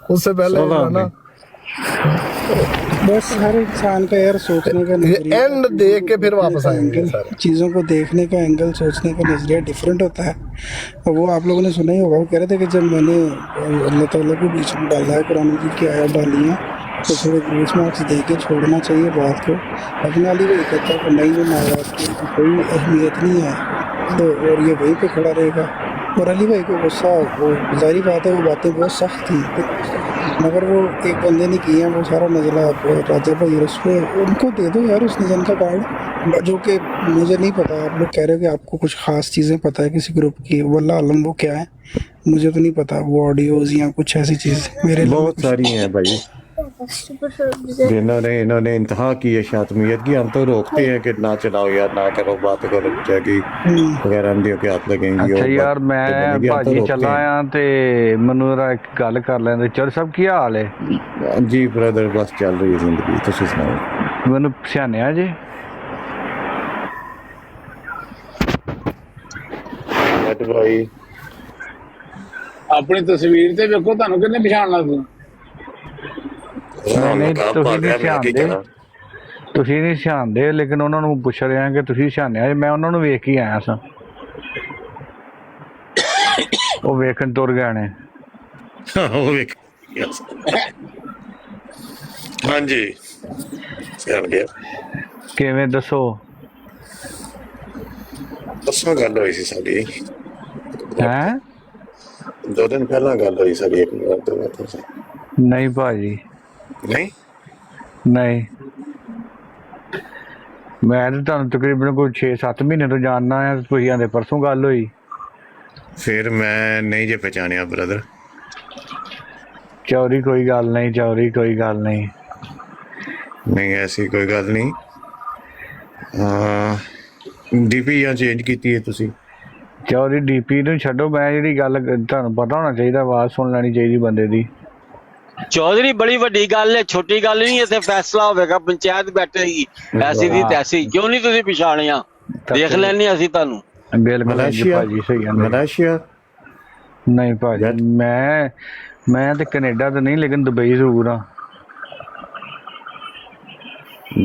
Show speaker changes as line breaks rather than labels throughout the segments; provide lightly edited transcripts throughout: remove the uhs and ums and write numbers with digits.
उससे पहले ना
बस हर इंसान का यार सोचने का नजरिया,
एंड देख के फिर वापस आएंगे
एंगल,
सारे।
चीज़ों को देखने का एंगल, सोचने का नजरिया डिफरेंट होता है। और वो आप लोगों ने सुना ही होगा, वो कह रहे थे कि जब मैंने अल्लाह ताला को बीच में डाला है, कुरान मजीद की आयत डाली है, तो थोड़े ग्रेस मार्क्स दे के छोड़ना चाहिए बात को। अपना अली वही कहता है कि नहीं, वो माँ बाप की कोई अहमियत नहीं है, तो और ये वहीं पे खड़ा रहेगा। और अली भाई को गुस्सा, वो जाहिर बात है वो बातें बहुत सख्त थी, मगर वो एक बंदे ने किया वो सारा नज़ला राजा भाई और उस पर उनको दे दो यार उस नज़र का कार्ड, जो कि मुझे नहीं पता। आप लोग कह रहे हो कि आपको कुछ ख़ास चीज़ें पता है किसी ग्रुप की, वल्लाह आलम वो क्या है मुझे तो नहीं पता, वो ऑडियोज़ या कुछ ऐसी चीज़ मेरे लिए
बहुत सारी हैं भाई, इन्होंने इंतहा की है शातमियत की। हम तो रोकते हैं कि ना चलाओ यार, ना करो, बात करो कि वगैरह अंधियों के हाथ लगेंगी।
ਅੱਛਾ
और
ਯਾਰ
बात
ਮੈਂ
बनेगी, हम तो
ਭਾਜੀ
रोकते
ਚੱਲਾ
हैं।
ਆ ਤੇ ਮੈਨੂੰ ਜਰਾ ਇੱਕ ਗੱਲ ਕਰ ਲੈਂਦੇ। ਚੌਧਰੀ ਸਾਹਿਬ ਕੀ ਹਾਲ ਹੈ?
जी ब्रदर, बस चल रही है जिंदगी, तुम सुनाओ।
ਮੈਨੂੰ ਪਛਾਣਿਆ ਜੇ?
भाई
ਆਪਣੀ ਤਸਵੀਰ ਤੇ ਵੇਖੋ, ਤੁਹਾਨੂੰ ਕਿੰਨੇ ਪਛਾਣਨਾ ਸੀ?
ਨਹੀਂ ਤੁਸੀਂ ਨਹੀਂ ਪਛਾਣਦੇ, ਤੁਸੀਂ ਨਹੀਂ ਪਛਾਣਦੇ, ਲੇਕਿਨ ਉਹਨਾਂ ਨੂੰ ਪੁੱਛ ਰਿਹਾ ਕਿ ਤੁਸੀਂ ਪਛਾਣਿਆ ਜੇ? ਮੈਂ ਉਹਨਾਂ ਨੂੰ ਵੇਖ ਕੇ ਆਇਆ ਸਾਂ, ਉਹ ਵੇਖਣ ਤੁਰ ਗਏ ਨੇ।
हाँ जी चल गया।
ਕਿਵੇਂ ਦੱਸੋ?
परसों गल हुई सी साडी,
ਹੈਂ?
2 दिन पहला गल हुई साडी, एक बार दो बार से।
ਨਹੀਂ ਭਾਜੀ,
नहीं
ਨਹੀਂ। ਮੈਂ ਤਾਂ ਤੁਹਾਨੂੰ ਤਕਰੀਬਨ ਕੋਈ 6-7 ਮਹੀਨੇ ਤੋਂ ਜਾਣਦਾ ਆ, ਤੁਸੀਂ ਆਂਦੇ ਪਰਸੋਂ ਗੱਲ ਹੋਈ।
फिर मैं नहीं जे पहचानिया ब्रदर।
ਚੌਧਰੀ ਕੋਈ ਗੱਲ ਨਹੀਂ, ਚੌਧਰੀ ਕੋਈ ਗੱਲ ਨਹੀਂ।
नहीं ऐसी कोई गल नहीं। डीपी या चेंज की है तुसी?
ਚੌਧਰੀ ਡੀਪੀ ਨੂੰ ਛੱਡੋ, ਮੈਂ ਜਿਹੜੀ ਗੱਲ ਤੁਹਾਨੂੰ ਪਤਾ ਹੋਣਾ ਚਾਹੀਦਾ, ਆਵਾਜ਼ ਸੁਣ ਲੈਣੀ ਚਾਹੀਦੀ ਬੰਦੇ ਦੀ।
ਚੌਧਰੀ ਬੜੀ ਵੱਡੀ ਗੱਲ ਹੈ, ਛੋਟੀ ਗੱਲ ਨਹੀਂ। ਇੱਥੇ ਫੈਸਲਾ ਹੋਵੇਗਾ, ਪੰਚਾਇਤ ਬੈਠੇਗੀ, ਐਸੀ ਦੀ ਤੈਸੀ। ਕਿਉਂ ਨਹੀਂ ਤੁਸੀਂ ਪਛਾਣਿਆ? ਦੇਖ ਲੈਣੇ ਅਸੀਂ ਤੁਹਾਨੂੰ।
ਬਿਲਕੁਲ ਭਾਜੀ, ਸਹੀ ਗੱਲ।
मलेशिया
ਨਹੀਂ ਭਾਜੀ, ਮੈਂ ਤੇ ਕੈਨੇਡਾ ਤੇ ਨਹੀਂ, ਲੇਕਿਨ ਦੁਬਈ ਜ਼ਰੂਰ ਆ।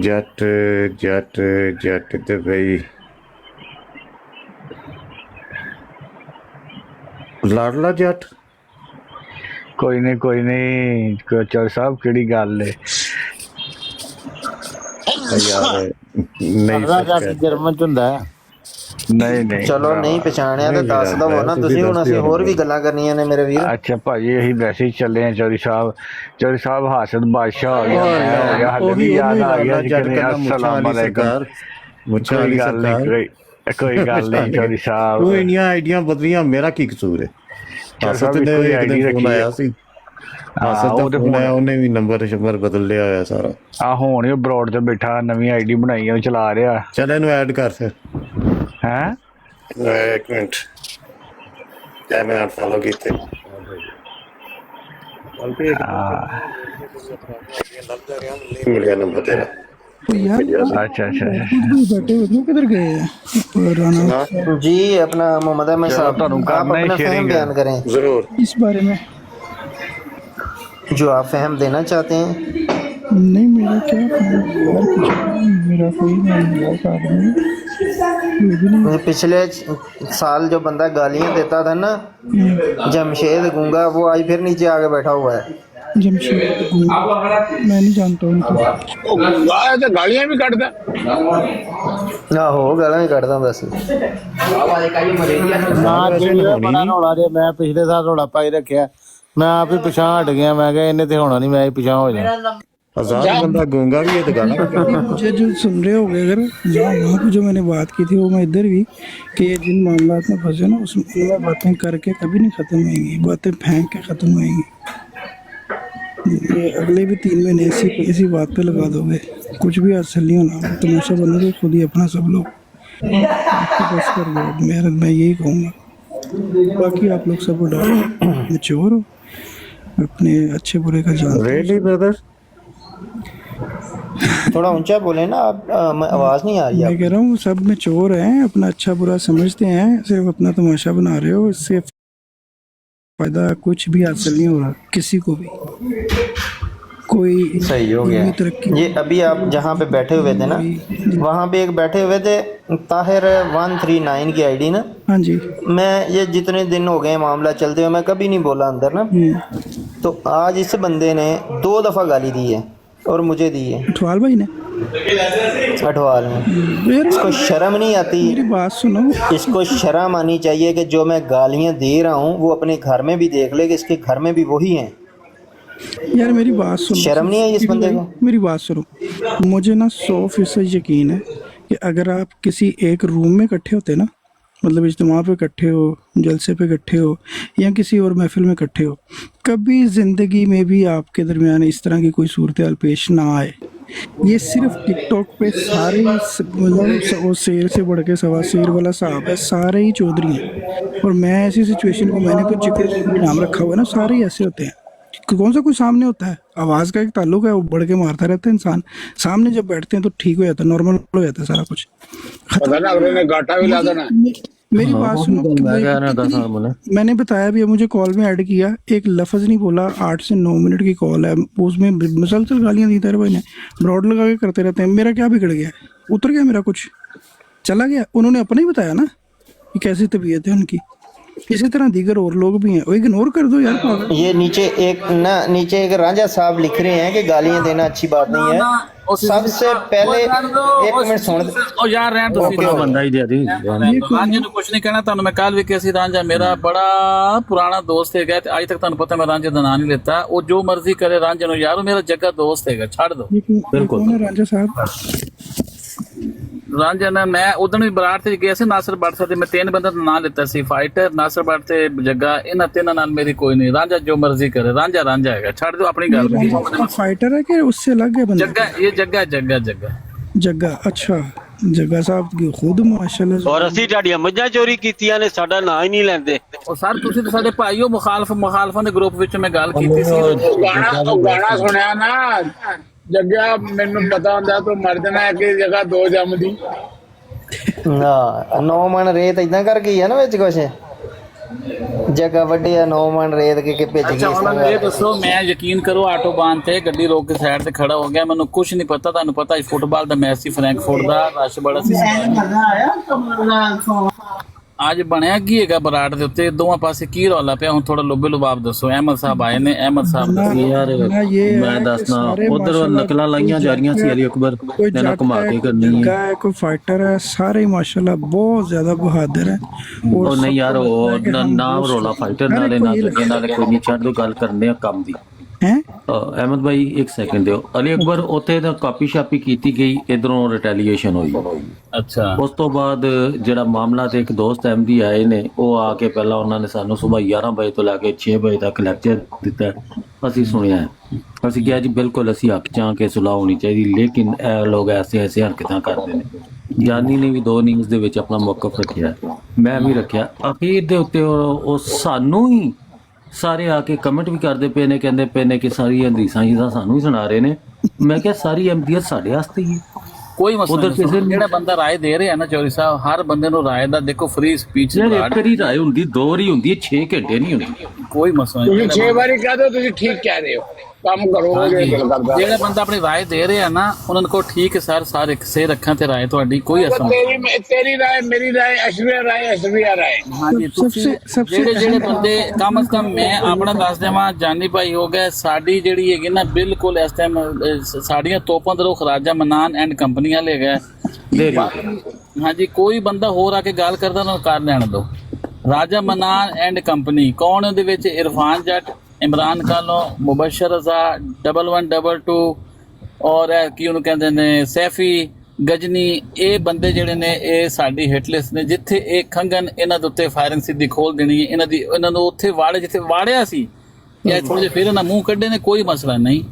जट जट जट दुबई, लाडला जट।
ਕੋਈ ਨਹੀਂ, ਕੋਈ ਨਹੀਂ ਚੌਧਰੀ ਸਾਹਿਬ, ਕਿਹੜੀ ਗੱਲ ਹੈ
यार नहीं
ਜਰਮਨ ਚ ਹੁੰਦਾ ਹੈ।
ਨਹੀਂ ਨਹੀਂ
ਚਲੋ ਨਹੀਂ ਪਛਾਣਿਆ ਤਾਂ ਦੱਸ ਦਵੋ ਨਾ ਤੁਸੀਂ, ਹੁਣ ਅਸੀਂ ਹੋਰ ਵੀ ਗੱਲਾਂ ਕਰਨੀਆਂ ਨੇ ਮੇਰੇ ਵੀਰ।
ਅੱਛਾ ਭਾਜੀ, ਅਸੀਂ ਵੈਸੇ ਹੀ ਚੱਲੇ ਆ। ਚੌਧਰੀ ਸਾਹਿਬ ਹਾਸਦ ਬਾਦਸ਼ਾਹ ਹੋ ਗਿਆ, ਮੈਂ ਹੋ ਗਿਆ, ਹਾਲੇ ਵੀ ਯਾਦ ਆ ਗਿਆ ਜੀ ਕਿ ਅਸਲਾਮ ਅਲੈਕੁਮ।
मुझे
ਕੋਈ ਗੱਲ ਨਹੀਂ, ਕੋਈ ਗੱਲ ਨਹੀਂ ਚੌਧਰੀ ਸਾਹਿਬ।
तू इनिया आइडिया बदलियां, मेरा की कसूर है? हासद ने एक दिन फोन आया सी, हासद ਦਾ ਫੋਨ ਆਇਆ, ਉਹਨੇ ਵੀ ਨੰਬਰ ਸ਼ੰਬਰ ਬਦਲ ਲਿਆ ਹੋਇਆ ਸਾਰਾ।
ਆ ਹੁਣ ਉਹ ਬਰੋਡ ਤੇ ਬੈਠਾ, ਨਵੀਂ ਆਈਡੀ ਬਣਾਈ ਆ, ਉਹ ਚਲਾ ਰਿਹਾ।
ਚੱਲ ਇਹਨੂੰ ਐਡ ਕਰ ਫਿਰ।
ਹੈਂ?
ਇੱਕ ਮਿੰਟ, ਮੈਂ ਅਨਫੋਲੋ ਕੀਤੇ। नहीं मिल गया नंबर तेरा।
अच्छा अच्छा
बैठे हुए किधर गए हैं
जी अपना मोहम्मद अहमद साहब, आप अपना फहम बयान करें
जरूर
इस बारे में,
जो आप फहम देना चाहते हैं।
नहीं मेरा क्या यार, कुछ मेरा कोई आदमी
पिछले साल जो बंदा गालियां देता था ना, जमशेद गूंगा, वो आज फिर नीचे आके बैठा हुआ है।
जमशेद मैं नहीं जानता उनको।
ਗਾਲੀਆਂ ਵੀ ਕੱਢਦਾ।
आहो गालां ही कटदा बस।
ਬੜਾ ਰੌਲਾ ਜੇ ਮੈਂ ਪਿਛਲੇ ਸਾਲ ਰੌਲਾ ਪਾਈ ਰੱਖਿਆ, ਮੈਂ ਆਪ ਹੀ ਪਿਛਾਂ ਹਟ ਗਿਆ। ਮੈਂ ਕਿਹਾ ਇਹਨੇ ਤੇ ਹੋਣਾ नहीं, मैं ही पिछां हो जाऊं।
हजार बंदा गूंगा भी है तो गाना
मुझे जो सुन रहे हो गए, अगर वहाँ पे जो मैंने बात की थी वो मैं इधर भी, कि ये जिन मामलात में फंसे ना उसमें बातें करके कभी नहीं ख़त्म होंगी, बातें फेंक के ख़त्म होंगी। ये अगले भी 3 महीने इसी बात पे लगा दोगे, कुछ भी हासिल नहीं होना। तमाशा बनोगे खुद ही अपना सब लोग। बस कर लो, मैं यही कहूँगा। बाकी आप लोग सब मैच्योर हो, अपने अच्छे बुरे का जानते हो।
रियली ब्रदर
थोड़ा ऊंचा बोले ना आप, आवाज़ नहीं आ रही।
मैं कह रहा हूँ सब में चोर हैं, अपना अच्छा बुरा समझते हैं, सिर्फ अपना तमाशा बना रहे हो, इससे फायदा कुछ भी हासिल नहीं हो रहा किसी को भी, कोई
सही हो गया।
तरक्की।
ये अभी आप जहाँ पे बैठे हुए थे ना, वहाँ पे एक बैठे हुए थे ताहिर 139 की आईडी ना।
हाँ जी।
मैं ये जितने दिन हो गए मामला चलते हुए मैं कभी नहीं बोला अंदर ना, तो आज इस बंदे ने 2 दफ़ा गाली दी है और मुझे दी है।
अठवाल भाई ने,
अठवाल में। इसको शर्म नहीं आती?
मेरी बात सुनो,
इसको शर्म आनी चाहिए कि जो मैं गालियाँ दे रहा हूँ वो अपने घर में भी देख ले कि इसके घर में भी वही हैं।
यार मेरी बात सुनो,
शर्म नहीं आई इस बंदे को?
मेरी बात सुनो, मुझे ना 100% यकीन है कि अगर आप किसी एक रूम में इकट्ठे होते ना, मतलब इज्तिमा पे इकट्ठे हो, जलसे पे इकट्ठे हो, या किसी और महफिल में इकट्ठे हो, कभी ज़िंदगी में भी आपके दरमियान इस तरह की कोई सूरत हाल पेश ना आए। ये सिर्फ टिकटॉक पे सारे मतलब वो शेर से बढ़ के सवा शेर वाला साहब है, सारे ही चौधरी हैं। और मैं ऐसी सिचुएशन को, मैंने कुछ जिक्र नाम रखा हुआ है ना, सारे ही ऐसे होते हैं। कौन सा कोई सामने होता है, आवाज़ का एक ताल्लुक है, वो बढ़ के मारता रहता है इंसान। सामने जब बैठते हैं तो ठीक हो जाता है, नॉर्मल हो जाता है सारा कुछ।
पता ना अगले ने गाटा भी ला देना।
मेरी बात सुनो, मैंने बताया भी, मुझे कॉल में ऐड किया, एक लफ्ज़ नहीं बोला। 8 से 9 मिनट की कॉल है, उसमें मुसलसल गालियाँ दी तारे भाई ने, ब्रॉड लगा के करते रहते हैं। मेरा क्या बिगड़ गया, उतर गया मेरा कुछ, चला गया? उन्होंने अपना ही बताया ना कि कैसी तबीयत है उनकी। इसी तरह दीगर और लोग भी हैं, वो इग्नोर कर दो यार पागल।
ये नीचे एक राजा साहब लिख रहे हैं कि गालियां देना अच्छी बात नहीं है। सबसे पहले 1 मिनट सुन
ओ यार, रहन दो, अपना बंदा ही दे दी। रांझे ਨੂੰ ਕੁਝ ਨਹੀਂ ਕਹਿਣਾ ਤੁਹਾਨੂੰ। ਮੈਂ ਕੱਲ ਵੀ ਕਿਹਾ ਸੀ, ਰਾਂਝਾ ਮੇਰਾ ਬੜਾ ਪੁਰਾਣਾ ਦੋਸਤ ਹੈਗਾ ਤੇ ਅੱਜ ਤੱਕ ਤੁਹਾਨੂੰ ਪਤਾ ਮੈਂ ਰਾਂਝੇ ਦਾ ਨਾਂ ਨਹੀਂ ਲੈਤਾ। ਉਹ ਜੋ ਮਰਜ਼ੀ ਕਰੇ ਰਾਂਝੇ ਨੂੰ, ਯਾਰ ਉਹ ਮੇਰਾ ਜੱਗਾ ਦੋਸਤ ਹੈਗਾ, ਛੱਡ ਦੋ।
ਬਿਲਕੁਲ ਰਾਂਝਾ ਸਾਹਿਬ,
ਰਾਂਝਾ ਨੇ, ਮੈਂ ਉਦੋਂ ਵੀ ਬਰਾੜ ਤੇ ਗਿਆ ਸੀ, ਨਾਸਰ ਬੱਟ ਤੇ ਮੈਂ 3 ਬੰਦਿਆਂ ਦਾ ਨਾਂ ਲਿੱਤਾ ਸੀ, ਫਾਈਟਰ, ਨਾਸਰ ਬੱਟ ਤੇ ਜੱਗਾ। ਇਹਨਾਂ 3 ਨਾਲ ਮੇਰੀ ਕੋਈ ਨਹੀਂ। ਰਾਂਝਾ ਜੋ ਮਰਜ਼ੀ करे, ਰਾਂਝਾ ਰਾਂਝਾ ਹੈਗਾ, ਛੱਡ दो अपनी ਗੱਲ।
फाइटर है कि उससे अलग है बंदा?
जग्गा, ये जग्गा जग्गा जग्गा
जग्गा। अच्छा, जग्गा साहब की खुद माशाल्लाह।
ਔਰ ਅਸੀਂ ਤੁਹਾਡੀਆਂ ਮੱਝਾਂ ਚੋਰੀ ਕੀਤੀਆਂ ਨੇ, ਸਾਡਾ ਨਾਂ ਹੀ ਨਹੀਂ ਲੈਂਦੇ।
ਉਹ ਸਰ ਤੁਸੀਂ ਤਾਂ ਸਾਡੇ ਭਾਈ ਹੋ, ਮੁਖਾਲਫਾਂ ਦੇ ਗਰੁੱਪ ਵਿੱਚ ਮੈਂ ਗੱਲ ਕੀਤੀ ਸੀ।
ਗਾਣਾ ਸੁਣਿਆ ਨਾ, ਜੱਗਾ ਮੈਨੂੰ ਪਤਾ ਹੁੰਦਾ ਤੂੰ ਮਰ ਜਾਣਾ ਇੱਕ ਜਗ੍ਹਾ 2 ਜੰਮਦੀ।
ਹਾਂ, 9 ਮਣ ਰੇਤ ਇਦਾਂ ਕਰ ਗਈ ਹੈ ਨਾ ਵਿੱਚ ਕੁਛ ਜਗ੍ਹਾ ਵੱਡੀ ਆ, 9 ਮਣ ਰੇਤ ਕੇ ਭੇਜ ਗਈ।
ਅੱਛਾ ਉਹਨਾਂ ਨੂੰ ਇਹ ਦੱਸੋ, ਮੈਂ ਯਕੀਨ ਕਰੋ ਆਟੋਬਾਨ ਤੇ ਗੱਡੀ ਰੋਕ ਕੇ ਸਾਈਡ ਤੇ ਖੜਾ ਹੋ ਗਿਆ, ਮੈਨੂੰ ਕੁਝ ਨਹੀਂ ਪਤਾ। ਤੁਹਾਨੂੰ ਪਤਾ ਇਸ ਫੁੱਟਬਾਲ ਦਾ ਮੈਚ ਸੀ, ਫਰੈਂਕਫੁਰਟ ਦਾ, ਰਸ਼ ਬੜਾ ਸੀ। ਅੱਜ ਬਣਿਆ ਕੀ ਹੈਗਾ ਬਰਾੜ ਦੇ ਉੱਤੇ, ਦੋਵਾਂ ਪਾਸੇ ਕੀ ਰੌਲਾ ਪਿਆ? ਹੁਣ ਥੋੜਾ ਲੋਬੇ ਲੁਬਾਬ ਦੱਸੋ। ਅਹਿਮਦ ਸਾਹਿਬ ਆਏ ਨੇ, ਅਹਿਮਦ ਸਾਹਿਬ
ਯਾਰ ਮੈਂ ਦੱਸਣਾ, ਉਧਰ ਨਕਲਾਂ ਲਾਈਆਂ ਜਾ ਰਹੀਆਂ ਸੀ, ਅਲੀ ਅਕਬਰ ਨੇ ਘੁਮਾ ਕੇ ਕਰਨੀ ਹੈ।
कोई फाइटर है, सारे माशाल्लाह बहुत ज्यादा बहादुर है।
ਉਹ ਨਹੀਂ ਯਾਰ, ਉਹ ਨਾਮ ਰੌਲਾ ਫਾਈਟਰ ਨਾਲੇ ਨਾ ਜੱਗੇ ਨਾਲੇ ਕੋਈ ਨਹੀਂ, ਛੱਡ ਦੋ, ਗੱਲ ਕਰਨੇ ਆ ਕੰਮ ਦੀ।
हैं
ਅਹਿਮਦ ਭਾਈ 1 ਸੈਕਿੰਡ ਦਿਓ। ਅਲੀ ਅਕਬਰ ਉੱਥੇ ਤਾਂ ਕਾਪੀ ਸ਼ਾਪੀ ਕੀਤੀ ਗਈ, ਇਧਰੋਂ ਰਿਟੈਲੀਏਸ਼ਨ ਹੋਈ।
ਅੱਛਾ,
ਉਸ ਤੋਂ ਬਾਅਦ ਜਿਹੜਾ ਮਾਮਲਾ ਤੇ ਇੱਕ ਦੋਸਤ ਅਹਿਮਦੀ ਆਏ ਨੇ, ਉਹ ਆ ਕੇ ਪਹਿਲਾਂ ਉਹਨਾਂ ਨੇ ਸਾਨੂੰ ਸਵੇਰ 11 ਵਜੇ ਤੋਂ ਲੈ ਕੇ 6 ਵਜੇ ਤੱਕ ਲੈਕਚਰ ਦਿੱਤਾ। ਅਸੀਂ ਸੁਣਿਆ, ਅਸੀਂ ਕਿਹਾ ਜੀ ਬਿਲਕੁਲ ਅਸੀਂ ਹੱਕ ਚਾਹ ਕੇ ਸੁਲਾਹ ਹੋਣੀ ਚਾਹੀਦੀ, ਲੇਕਿਨ ਇਹ ਲੋਕ ਐਸੇ ਹਰਕਤਾਂ ਕਰਦੇ ਨੇ। ਜਾਨੀ ਨੇ ਵੀ 2 ਨਿਊਜ਼ ਦੇ ਵਿੱਚ ਆਪਣਾ ਮੌਕਫ ਰੱਖਿਆ, ਮੈਂ ਵੀ ਰੱਖਿਆ। ਅਖੀਰ ਦੇ ਉੱਤੇ ਉਹ ਸਾਨੂੰ ਹੀ ਸਾਰੇ ਆ ਕੇ ਕਮੈਂਟ ਵੀ ਕਰਦੇ ਪਏ ਨੇ, ਕਹਿੰਦੇ ਪਏ ਨੇ ਕਿ ਸਾਰੀ ਹਦੀਸਾਂ ਹੀ ਤਾਂ ਸਾਨੂੰ ਹੀ ਸੁਣਾ ਰਹੇ ਨੇ। ਮੈਂ ਕਿਹਾ ਸਾਰੀ ਅਹਿਮਦੀਅਤ ਸਾਡੇ ਵਾਸਤੇ ਹੀ ਹੈ।
ਕੋਈ ਮਸਲਾ ਨਹੀਂ। ਜਿਹੜਾ ਬੰਦਾ ਰਾਏ ਦੇ ਰਿਹਾ ਨਾ ਚੌਧਰੀ ਸਾਹਿਬ, ਹਰ ਬੰਦੇ ਨੂੰ ਰਾਏ ਦਾ ਦੇਖੋ ਫ੍ਰੀ ਸਪੀਚ।
ਇੱਕ ਵਾਰੀ ਰਾਏ ਹੁੰਦੀ, 2 ਵਾਰੀ ਹੁੰਦੀ ਹੈ, 6 ਘੰਟੇ ਨਹੀਂ ਹੁੰਦੀ।
ਕੋਈ ਮਸਲਾ
ਤੁਸੀਂ
ਨਹੀਂ।
6 ਵਾਰੀ ਕਹਿ ਦਿਓ ਤੁਸੀਂ ਠੀਕ ਕਹਿ ਰਹੇ ਹੋ, ਕੰਮ ਕਰੋ।
ਜਿਹੜਾ ਬੰਦਾ ਆਪਣੀ ਰਾਏ ਦੇ ਰਿਹਾ ਨਾ, ਉਹਨਾਂ ਨੂੰ ਕਹੋ ਠੀਕ ਹੈ ਸਰ, ਸਾਰੇ ਸੇ ਰੱਖਾਂ ਤੇ ਰਾਏ ਤੁਹਾਡੀ ਕੋਈ ਅਸਰ ਨਹੀਂ।
ਤੇਰੀ ਰਾਏ, ਮੇਰੀ ਰਾਏ, ਅਸ਼ਵੀਆ ਰਾਏ।
ਹਾਂਜੀ, ਜਿਹੜੇ ਬੰਦੇ ਕਮ ਅਜ਼ ਕਮ, ਮੈਂ ਆਪਣਾ ਦੱਸ ਦੇਵਾਂ, ਜਾਨੀ ਭਾਈ ਹੋ ਗਏ, ਸਾਡੀ ਜਿਹੜੀ ਹੈਗੀ ਨਾ ਬਿਲਕੁਲ ਇਸ ਟਾਈਮ ਸਾਡੀਆਂ ਤੋਪਾਂ ਦੇ ਰੁਖ ਰਾਜਾ ਮਨਾਨ ਐਂਡ ਕੰਪਨੀ ਵਾਲੇ ਹੈਗਾ। ਹਾਂਜੀ, ਕੋਈ ਬੰਦਾ ਹੋਰ ਆ ਕੇ ਗੱਲ ਕਰਦਾ ਉਹਨਾਂ ਨੂੰ ਕਰ ਲੈਣ ਦਿਓ। ਰਾਜਾ ਮਨਾਨ ਐਂਡ ਕੰਪਨੀ ਕੌਣ? ਉਹਦੇ ਵਿੱਚ ਇਰਫਾਨ ਜੱਟ, ਇਮਰਾਨ ਕਾਲੋ, ਮੁਬਸ਼ਰ ਰਜ਼ਾ, 1122 ਔਰ ਕੀ ਉਹਨੂੰ ਕਹਿੰਦੇ ਨੇ ਸੈਫੀ ਗਜਨੀ। ਇਹ ਬੰਦੇ ਜਿਹੜੇ ਨੇ ਇਹ ਸਾਡੀ ਹਿੱਟ ਲਿਸਟ ਨੇ। ਜਿੱਥੇ ਇਹ ਖੰਗਨ, ਇਹਨਾਂ ਦੇ ਉੱਤੇ ਫਾਇਰਿੰਗ ਸਿੱਧੀ ਖੋਲ ਦੇਣੀ ਹੈ। ਇਹਨਾਂ ਨੂੰ ਉੱਥੇ ਵਾੜੇ ਜਿੱਥੇ ਵਾੜਿਆ ਸੀ, ਜਾਂ ਥੋੜੇ ਜਿਹੇ ਫਿਰ ਇਹਨਾਂ ਮੂੰਹ ਕੱਢੇ ਨੇ, ਕੋਈ ਮਸਲਾ ਨਹੀਂ।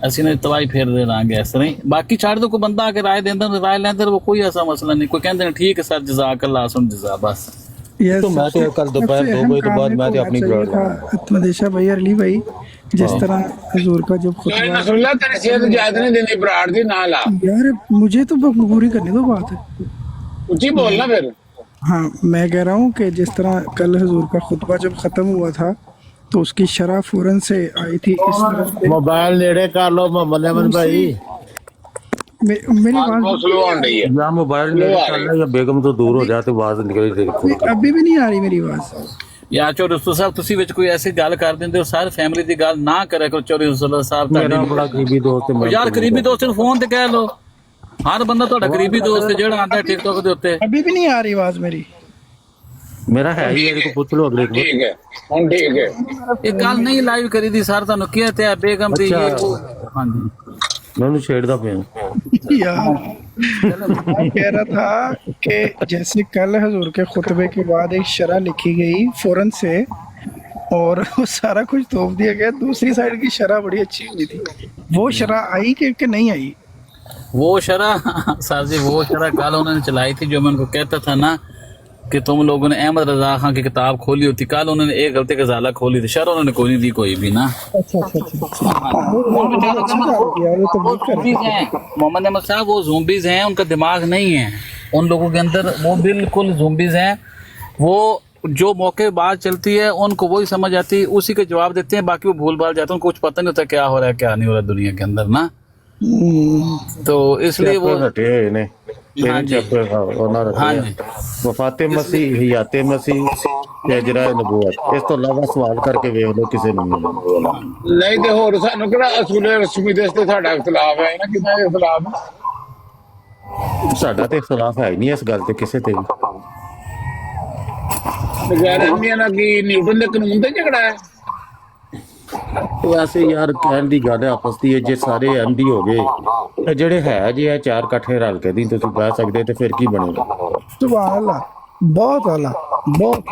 ਅਸੀਂ ਨੇ ਤਵਾਈ ਫੇਰਦੇ ਰਹਾਂਗੇ ਇਸ ਤਰ੍ਹਾਂ ਹੀ। ਬਾਕੀ ਛੱਡ ਦੋ, ਕੋਈ ਬੰਦਾ ਆ ਕੇ ਰਾਏ ਦਿੰਦਾ, ਰਾਏ ਲੈਂਦੇ ਰਹੋ, ਕੋਈ ਐਸਾ ਮਸਲਾ ਨਹੀਂ। ਕੋਈ ਕਹਿੰਦੇ ਨੇ ਠੀਕ ਹੈ ਸਰ, ਜਜ਼ਾਕ ਅੱਲਾਹ ਸੁਣ ਜਜ਼ਾ, बस।
तो मैं तो कल दोपहर 2 बजे के बाद मैं तो अपनी
मदेशा भाई, अली भाई, जिस तरह हुजूर का जब खुतबा,
नसरुल्लाह तेरी सेहत जायज नहीं देनी, बराड़ दी ना ला
यार मुझे तो पूरी करने दो बात।
ऊंची बोलना फिर।
हाँ, मैं कह रहा हूँ कि जिस तरह कल हुजूर का खुतबा जब ख़त्म हुआ था तो उसकी शरह फौरन से आई थी इस तरफ से।
मोबाइल नेड़े कर लो मोहम्मद अहमद भाई।
मेरी
बहुत
आवाज
स्लो आ रही है।
या मोबाइल नेड़े कर ले या बेगम तो दूर हो जाते आवाज निकल
नहीं, अभी भी नहीं आ रही मेरी आवाज।
ਯਾ ਚੌਧਰੀ ਰਸੂਲ ਸਾਹਿਬ ਤੁਸੀਂ ਵਿੱਚ ਕੋਈ ਐਸੀ ਗੱਲ ਕਰ ਦਿੰਦੇ ਹੋ ਸਾਰੇ ਫੈਮਿਲੀ ਦੀ ਗੱਲ ਨਾ ਕਰਿਆ ਕਰੋ ਚੌਧਰੀ ਰਸੂਲ ਸਾਹਿਬ
ਮੇਰਾ
ਤੁਹਾਡੇ
ਬੜਾ ਕਰੀਬੀ ਦੋਸਤ ਹੈ।
ਯਾਰ ਕਰੀਬੀ ਦੋਸਤ ਨੂੰ ਫੋਨ ਤੇ ਕਹਿ ਲਓ ਹਰ ਬੰਦਾ ਤੁਹਾਡਾ ਕਰੀਬੀ ਦੋਸਤ ਹੈ ਜਿਹੜਾ ਆਂਦਾ ਟਿਕਟੌਕ ਦੇ ਉੱਤੇ
अभी भी नहीं आ रही आवाज मेरी।
ਮੇਰਾ ਹੈ ਹੀ ਇਹਦੇ को पूछ लो अगले को।
ठीक है हम ठीक है।
ਇਹ ਕੱਲ ਨਹੀਂ ਲਾਈਵ ਕਰੀ ਦੀ ਸਰ ਤੁਹਾਨੂੰ ਕਿਹਾ ਤੇ ਹੈ ਬੇਗਮ ਦੀ ਇਹ ਉਹ। ਹਾਂਜੀ
मैं उन्हें छेड़दा पे
यार मैं कह रहा था कि जैसे कल हजूर के खुतबे के बाद एक शरह लिखी गई फौरन से और वो सारा कुछ तोप दिया गया, दूसरी साइड की शरह बड़ी अच्छी हुई थी। वो शरह आई कि नहीं आई?
वो शरह सर जी वो शरह कल उन्होंने चलाई थी जो मैं उनको कहता था ना कि तुम लोगों ने अहमद रजा खान की किताब खोली होती, कल उन्होंने एक गलती का ज़ाला खोली थी, शरह उन्होंने कोई नहीं दी कोई भी ना।
अच्छा अच्छा अच्छा
मोहम्मद अहमद साहब वो ज़ूम्बीज़ हैं, उनका दिमाग नहीं है उन लोगों के अंदर, वो बिल्कुल ज़ूम्बीज़ हैं। वो जो मौके बात चलती है उनको वही समझ आती है, उसी के जवाब देते हैं, बाकी वो भूल भाल जाते हैं, उनको कुछ पता नहीं होता क्या हो रहा है क्या नहीं हो रहा है दुनिया के अंदर ना। तो इसलिए वो
हटे हुए ने
हाँ जी। हाँ जी।
वफाते मसीह हियाते मसीह ਤੇ ਜਿਹੜਾ ਨਬੂਵਤ ਇਸ ਤੋਂ ਇਲਾਵਾ ਸਵਾਲ ਕਰਕੇ ਵੇਖ ਲਓ ਕਿਸੇ ਨੂੰ
ਨਹੀਂ ਤੇ ਹੋਰ ਸਾਨੂੰ ਕਿਹੜਾ ਅਸੂਲ ਰਸਮੀ ਦੇ ਤੇ ਸਾਡਾ ਇਖਤਲਾਫ ਹੈ ਨਾ, ਕਿਹਦਾ ਇਖਤਲਾਫ ਹੈ?
ਸਾਡਾ ਤੇ ਇਖਤਲਾਫ ਹੈ ਹੀ ਨਹੀਂ ਇਸ ਗੱਲ ਤੇ ਕਿਸੇ ਤੇ ਵੀ।
ਬਗੈਰ ਅਹਿਮੀਅਤ ਨਾਲ ਕੀ ਨਿਊਟਨ ਦੇ ਕਾਨੂੰਨ ਤੇ ਝਗੜਾ ਹੈ?
ਵੈਸੇ ਯਾਰ ਕਹਿਣ ਦੀ ਗੱਲ ਆਪਸ ਦੀ ਜੇ ਸਾਰੇ ਐਮਡੀ ਹੋ ਗਏ ਤੇ ਜਿਹੜੇ ਹੈ ਜੇ ਇਹ ਚਾਰ ਇਕੱਠੇ ਰਲ ਕੇ ਨਹੀਂ ਤੁਸੀਂ ਕਹਿ ਸਕਦੇ ਤੇ ਫਿਰ ਕੀ ਬਣੇਗਾ?
सुभान अल्लाह, बहुत आला, बहुत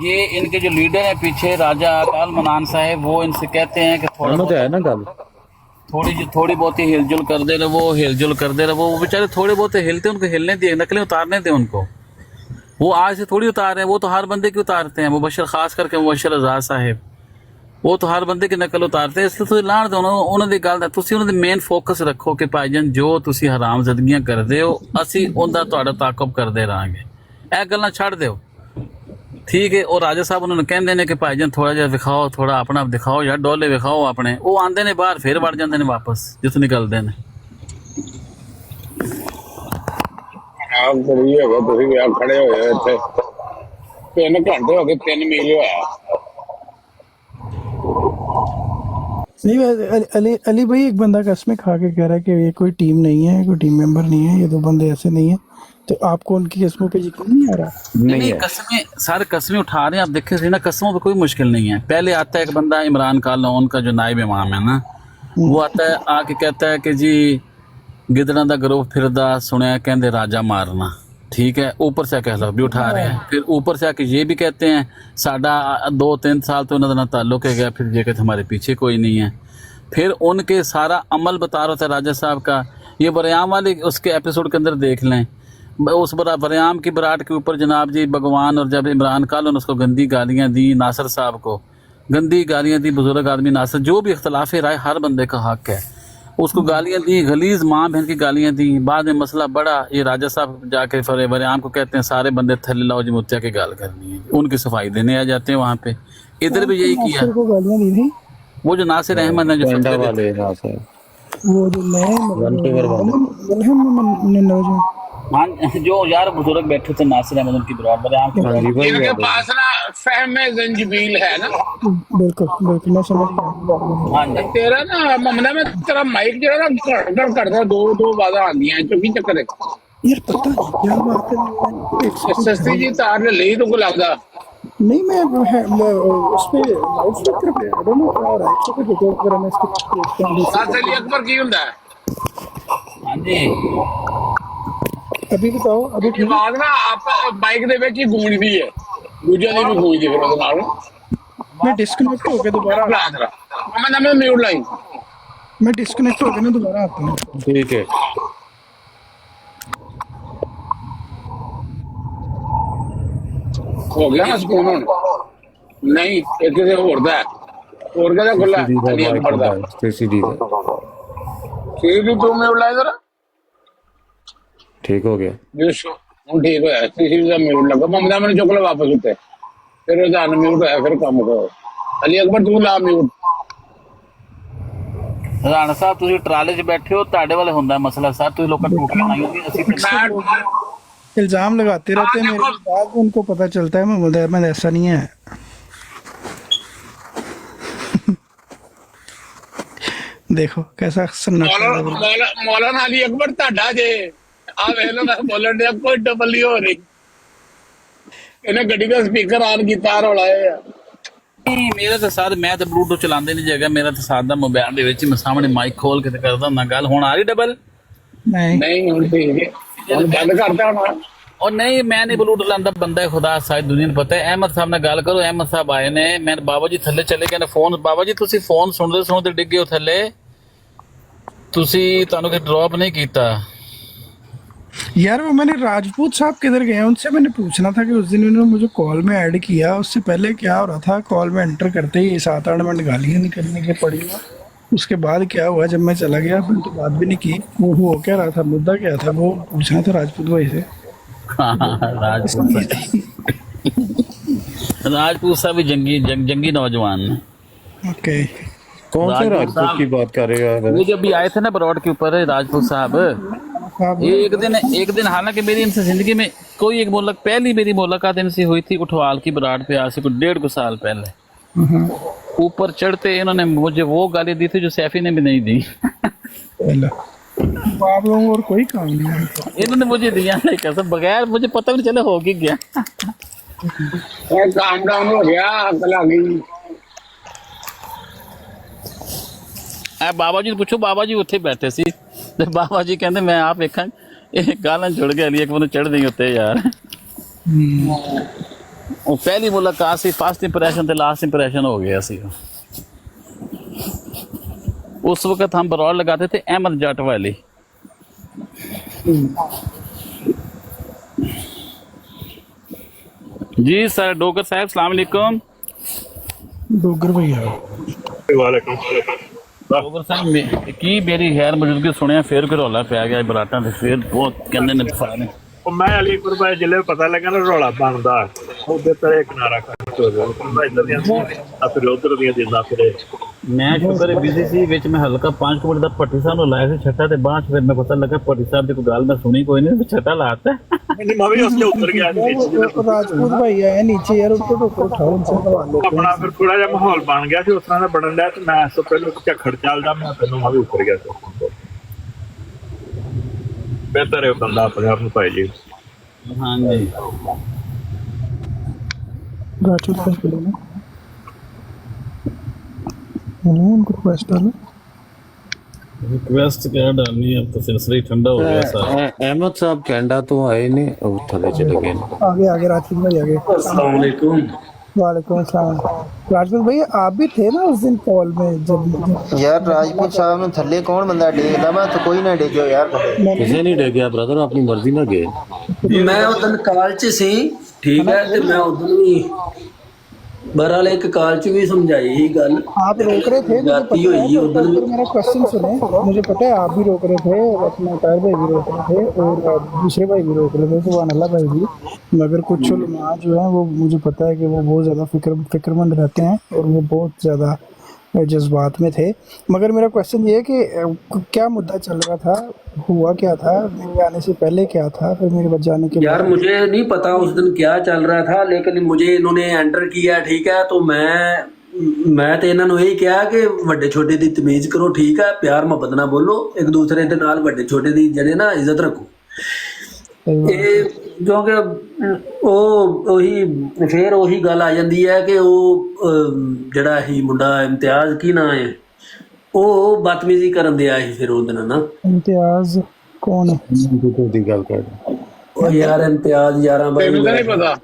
ये इनके जो लीडर हैं पीछे राजा अकाल मनान साहब, वो इनसे कहते हैं कि
ਉਹਨਾਂ ਤੇ ਹੈ ना ਗੱਲ
थोड़ी बहुत ही हिलजुल कर दे रहे, वो हिलजुल कर दे रहे, वो बेचारे थोड़े बहुत हिलते, उनको हिलने दिए, नकलें उतारने थे उनको। वो आज से थोड़ी उतार रहे हैं, वो तो हर बंदे की उतारते हैं, मुबशर खास करके मुबशर आजाद साहब, वो तो हर बंदे की नकल उतारते हैं। इसलिए ਤੁਸੀਂ ਲਾਣ ਦਿਓ ਉਹਨਾਂ ਦੀ ਗੱਲ ਦਾ, ਤੁਸੀਂ ਉਹਨਾਂ ਦੇ ਮੇਨ ਫੋਕਸ ਰੱਖੋ ਕਿ ਭਾਈਜਾਨ ਜੋ ਤੁਸੀਂ ਹਰਾਮਜ਼ਦਗੀਆਂ ਕਰਦੇ ਹੋ ਅਸੀਂ ਉਹਦਾ ਤੁਹਾਡਾ ਤਾਕਬ ਕਰਦੇ ਰਹਾਂਗੇ, ਇਹ ਗੱਲਾਂ ਛੱਡ ਦਿਓ ਠੀਕ ਹੈ। ਉਹ ਰਾਜਾ ਸਾਹਿਬ ਉਹਨਾਂ ਨੂੰ ਕਹਿੰਦੇ ਨੇ ਕਿ ਭਾਈਜਾਨ ਥੋੜਾ ਜਿਹਾ ਵਿਖਾਓ, ਥੋੜਾ ਆਪਣਾ ਦਿਖਾਓ ਯਾਰ, ਡੋਲੇ ਵਿਖਾਓ ਆਪਣੇ, ਉਹ ਆਉਂਦੇ ਨੇ ਬਾਹਰ ਫਿਰ ਵੜ ਜਾਂਦੇ ਨੇ ਵਾਪਸ ਜਿੱਥੋਂ ਨਿਕਲਦੇ ਨੇ।
ਆਪ ਕਰੀ ਹੈਗਾ ਤੁਸੀਂ ਵੀ ਆ ਖੜੇ ਹੋਏ ਇੱਥੇ 3 ਘੰਟੇ ਹੋ ਗਏ, 3 ਮੀਲ ਹੋਇਆ।
नहीं अली अली भाई एक बंदा कसमें खा के कह रहा है कि ये कोई टीम नहीं है, कोई टीम मेंबर नहीं है, ये 2 बंदे ऐसे नहीं है, तो आपको उनकी कस्मों पे यकीन नहीं आ रहा?
नहीं कस्में सारे कस्में उठा रहे हैं आप देखे ना, कस्मों पे कोई मुश्किल नहीं है। पहले आता है एक बंदा इमरान कालौन का जो नायब इमाम है ना, वो आता है आके कहता है कि जी गिदड़ा दा गरोह फिरदा सुनया कहंदे राजा मारना, ठीक है, ऊपर से कह भी उठा रहे हैं। फिर ऊपर से आके ये भी कहते हैं साडा 2-3 साल तो उन्होंने ताल्लुक है गया, फिर ये कहते हमारे पीछे कोई नहीं है। फिर उनके सारा अमल बता रहा था राजा साहब का, ये बरयाम वाले उसके एपिसोड के अंदर देख लें, उस बरयाम की बरात के ऊपर जनाब जी भगवान, और जब इमरान खान उसको गंदी गालियाँ दी, नासिर साहब को गंदी गालियाँ दी, बुजुर्ग आदमी नासिर, जो भी इख्तलाफ राय हर बंदे का हक है, उसको गालियाँ दी, गलीज माँ बहन की गालियाँ दी। बाद में मसला बड़ा, ये राजा साहब जाके बरयाम को कहते हैं सारे बंदे थले लाओ जी मुत्या की गाल करनी है, उनकी सफाई देने आ जाते हैं वहाँ पे। इधर भी यही किया,
को गालियां दी थी
वो जो नासिर अहमद है जो फतवे
वाले
देते
वो जो नए
हाँ जो यार बुजुर्ग बैठे थे नासिर अहमद उनकी बराबर
इनके पास ना फहम जंजबील है ना।
बिल्कुल बिल्कुल मैं समझ गया।
हाँ जी
तेरा ना ममना में तेरा माइक जो है ना गड़गड़ करता, 2 आवाज़ां आंदी हैं, चुकी चक्कर है
यार पता नहीं क्या बात है,
सस्ती जी तार ले ली तो को लगता
नहीं मैं उस पे लाउड स्पीकर पे आई डोंट नो क्या हो रहा है, इसको डिटेल वगैरह में इसको
साथ अली अकबर की हुंदा है।
हाँ जी
अभी बताओ अभी ठीक है?
आवाज़ ना आप माइक दे विच ही गूंजदी है, दूजे दी भी गूंजदी फिर ਉਹਦੇ ਨਾਲ।
मैं डिस्कनेक्ट हो के दोबारा
मैं म्यूट लाई,
मैं डिस्कनेक्ट हो के ना दोबारा आता हूँ।
ठीक है
हो गया ना सुकून ਹੁਣ? ਨਹੀਂ ਇਹ ਕਿਸੇ ਹੋਰ ਦਾ ਹੈ, ਹੋਰ ਕਿਹਦਾ ਖੁੱਲਾ ਅਲੀ ਅਕਬਰ ਦਾ
सीसीडी ਦਾ
सीधी तू म्यूट लाई जरा
ठीक हो गया
जो ਹੁਣ ਠੀਕ ਹੋਇਆ। सीधी ਦਾ म्यूट ਲੱਗਾ, ਮਮਦਾ ਮੈਨੂੰ ਚੁੱਕ ਲੈ ਵਾਪਸ ਉੱਤੇ, ਫਿਰ ਉਹਦਾ ਅਨਮਿਊਟ ਹੋਇਆ, ਫਿਰ ਕੰਮ ਕਰੋ। ਅਲੀ ਅਕਬਰ ਤੂੰ ਲਾ ਮਿਊਟ।
ਰਾਣਾ ਸਾਹਿਬ ਤੁਸੀਂ ਟਰਾਲੇ 'ਚ ਬੈਠੇ ਹੋ, ਤੁਹਾਡੇ ਵਾਲੇ ਹੁੰਦਾ ਮਸਲਾ ਸਰ, ਤੁਸੀਂ ਲੋਕਾਂ ਨੂੰ ਟੋਟੀਆਂ ਲਾਈ ਹੁੰਦੀ, ਅਸੀਂ
इल्जाम लगाते रहते हैं मेरे को, बाद में उनको पता चलता है महमूद अहमद ऐसा नहीं है। देखो कैसा सन्नाटा है।
ਮੌਲਾਨਾ ਅਲੀ ਅਕਬਰ ਤੁਹਾਡਾ ਜੇ ਆ ਵੇਖ ਲੋ, ਮੈਂ ਬੋਲਣ ਡਿਆ ਕੋਈ ਡਬਲ ਨਹੀਂ ਹੋ ਰਹੀ, ਇਹਨੇ ਗੱਡੀ ਦਾ ਸਪੀਕਰ ਆਨ ਕੀਤਾ, ਰੌਲਾ ਇਹ ਆ।
ਨਹੀਂ ਮੇਰਾ ਤਾਂ ਸਰ, ਮੈਂ ਤਾਂ ਬਲੂਟੂਥ ਚਲਾਉਂਦੇ ਨਹੀਂ ਜਗ੍ਹਾ, ਮੇਰਾ ਤਾਂ ਸਾਦਾ ਮੋਬਾਈਲ ਦੇ ਵਿੱਚ ਮੈਂ ਸਾਹਮਣੇ ਮਾਈਕ ਖੋਲ ਕੇ ਤੇ ਕਰਦਾ ਹੁੰਦਾ ਗੱਲ। ਹੁਣ ਆ ਰਹੀ ਡਬਲ?
नहीं
ਨਹੀਂ ਹੁਣ ਠੀਕ ਹੈ, ਹੁਣ ਬੰਦ ਕਰਤਾ ਹੁਣ।
ਉਹ ਨਹੀਂ ਮੈਂ ਨਹੀਂ ਬਲੂਟੂਥ ਲਾਉਂਦਾ, ਬੰਦਾ ਖੁਦਾ ਸਾਰੀ ਦੁਨੀਆ ਨੂੰ ਪਤਾ ਹੈ। ਅਹਿਮਦ ਸਾਹਿਬ ਨਾਲ ਗੱਲ ਕਰੋ, ਅਹਿਮਦ ਸਾਹਿਬ ਆਏ ਨੇ, ਮੈਂ ਬਾਬਾ ਜੀ ਥੱਲੇ ਚਲੇ ਗਏ ਨੇ, ਫੋਨ ਬਾਬਾ ਜੀ ਤੁਸੀਂ ਫੋਨ ਸੁਣਦੇ ਡਿੱਗੇ ਹੋ ਥੱਲੇ, ਤੁਸੀਂ ਤੁਹਾਨੂੰ ਕਿ ਡ੍ਰੌਪ ਨਹੀਂ ਕੀਤਾ।
यार वो मैंने राजपूत साहब किधर गए हैं, उनसे मैंने पूछना था कि उस दिन उन्होंने मुझे कॉल में ऐड किया, उससे पहले क्या हो रहा था, कॉल में एंटर करते ही 7-8 मिनट गालियाँ निकलने की पड़ी, उसके बाद क्या हुआ जब मैं चला गया फिर तो बात भी नहीं की। वो हो क्या रहा था, मुद्दा क्या था, वो पूछना था राजपूत भाई से।
राजपूत साहब भी जंगी नौजवान।
ओके
कौन से राजपूत की बात कर रहे हो?
ये जब भी आए थे ना बरौड के ऊपर राजपूत साहब, एक दिन हालांकि मेरी इनसे जिंदगी में कोई एक पहली मेरी मुलाकात इनसे हुई थी उठवाल की बराड़ पे, आज से कुछ 1.5 साल पहले। ऊपर चढ़ते इन्होंने मुझे वो गाली दी थी जो सैफी ने भी नहीं दी।
आप लोगों और कोई काम नहीं है,
इन्होंने मुझे दिया नहीं कसम, बगैर मुझे पता भी नहीं चला हो ही गया।
काम डाउन हो गया, अकल आ गई।
बाबा जी पूछो, बाबा जी उत्थे बैठे सी ते बाबा जी कहते मैं आप वेखा ये गालां जुड़ गया, एक बंदे चढ़ नहीं होते यार। वो पहली मुलाकात सी, फर्स्ट इंप्रेशन ते लास्ट इंप्रेशन हो गया सी। उस वक्त हम बरौर लगाते थे अहमद जट वाली। जी सर डोगर साहब सलाम अलैकुम।
डोगर भैया
डोगर साहब की मेरी खैर मौजूदगी सुनिया फिर कोई रौला पै गया बराटा ते फिर बहुत कहंदे ने फाने
मैं अली अकबर भाई जिले पता लगा ना रौला बनदा उधर तरह किनारा कर तो इधर दियां फिर उधर दियां जिंदा फिरे।
मैं शुक्र बिजी सी विच मैं हल्का 5 मिनट दा भट्टी साहब नु लाया सी छट्टा ते बाद फिर मैं पता लगा भट्टी साहब दी कोई गल मैं सुनी कोई नहीं, छट्टा लाता
मैंने मैं भी उसके उतर गया
राजपूत भाई आए नीचे यार, उसको तो ऊपर उठाओ, उनसे सवाल लेते हैं।
अपना फिर थोड़ा जिहा माहौल बन गया सी उस तरह दा बनन लगा ते मैं सब पहले झखड़ चलदा मैं तैनूं मैं भी उतर गया सी। बेहतर है बंदा अपने आप नूं भाई जी।
हां जी
राजपूत भाई बोलो ना, उनको रिक्वेस्ट डालो।
रिक्वेस्ट क्या डालनी है, अब तो सिलसिला ही ठंडा हो गया सर।
अहमद साहब कैनेडा तो आए ने और थले चले गए।
आगे आगे राजपूत भाई आगे।
अस्सलाम वालेकुम।
वालेकुम अस्सलाम। राजपूत भाई आप भी थे ना उस दिन कॉल में जब?
यार राजपूत साहब ने थल्ले कौन बंदा डेगदा, मैं तो कोई ना डेगो यार,
किसी नहीं डेगया ब्रदर, अपनी मर्जी ना गए।
मैं उदन काल च सी ठीक है ते मैं उदन भी बहरहाल एक काल च भी समझाई ही गल।
आप रोक रहे थे,
जाती हुई उधर
मेरा क्वेश्चन सुने, मुझे पता है आप भी रोक रहे थे, अपना तार भाई भी रोक रहे थे और दूसरे भाई भी रोक रहे थे, सुभान अल्लाह भाई भी, मगर कुछ उलमा जो है वो मुझे पता है कि वो बहुत ज़्यादा फिक्रमंद रहते हैं और वो बहुत ज़्यादा जज्बात में थे। मगर मेरा क्वेश्चन ये है कि क्या मुद्दा चल रहा था, हुआ क्या था, मेरे आने से पहले क्या था, फिर मेरे बच जाने के
यार मुझे नहीं पता उस दिन क्या चल रहा था, लेकिन मुझे इन्होंने एंटर किया ठीक है, तो मैं तो इन्होंने यही कहा कि वड्डे छोटे दी तमीज़ करो ठीक है, प्यार मुहब्बत ना बोलो एक दूसरे के नाल, वड्डे छोटे दी जड़े ना इज्जत रखो। क्योंकि फिर ਉਹੀ ਗੱਲ ਆ ਜਾਂਦੀ ਹੈ ਕਿ ਉਹ ਜਿਹੜਾ ਹੀ ਮੁੰਡਾ ਇਮਤਿਆਜ਼ ਕੀ ਨਾਂ ਹੈ ਉਹ ਬਦਤਮੀਜ਼ੀ ਕਰਨ ਦਿਆ ਸੀ ਫਿਰ ਉਹਦੇ ਨਾਲ ਨਾ।
इम्तियाज कौन है?
दी गल कर
ਉਹ ਯਾਰ ਇਮਤਿਆਜ਼ ਯਾਰਾਂ ਬਾਈ
ਤੈਨੂੰ ਤਾਂ ਨਹੀਂ ਪਤਾ।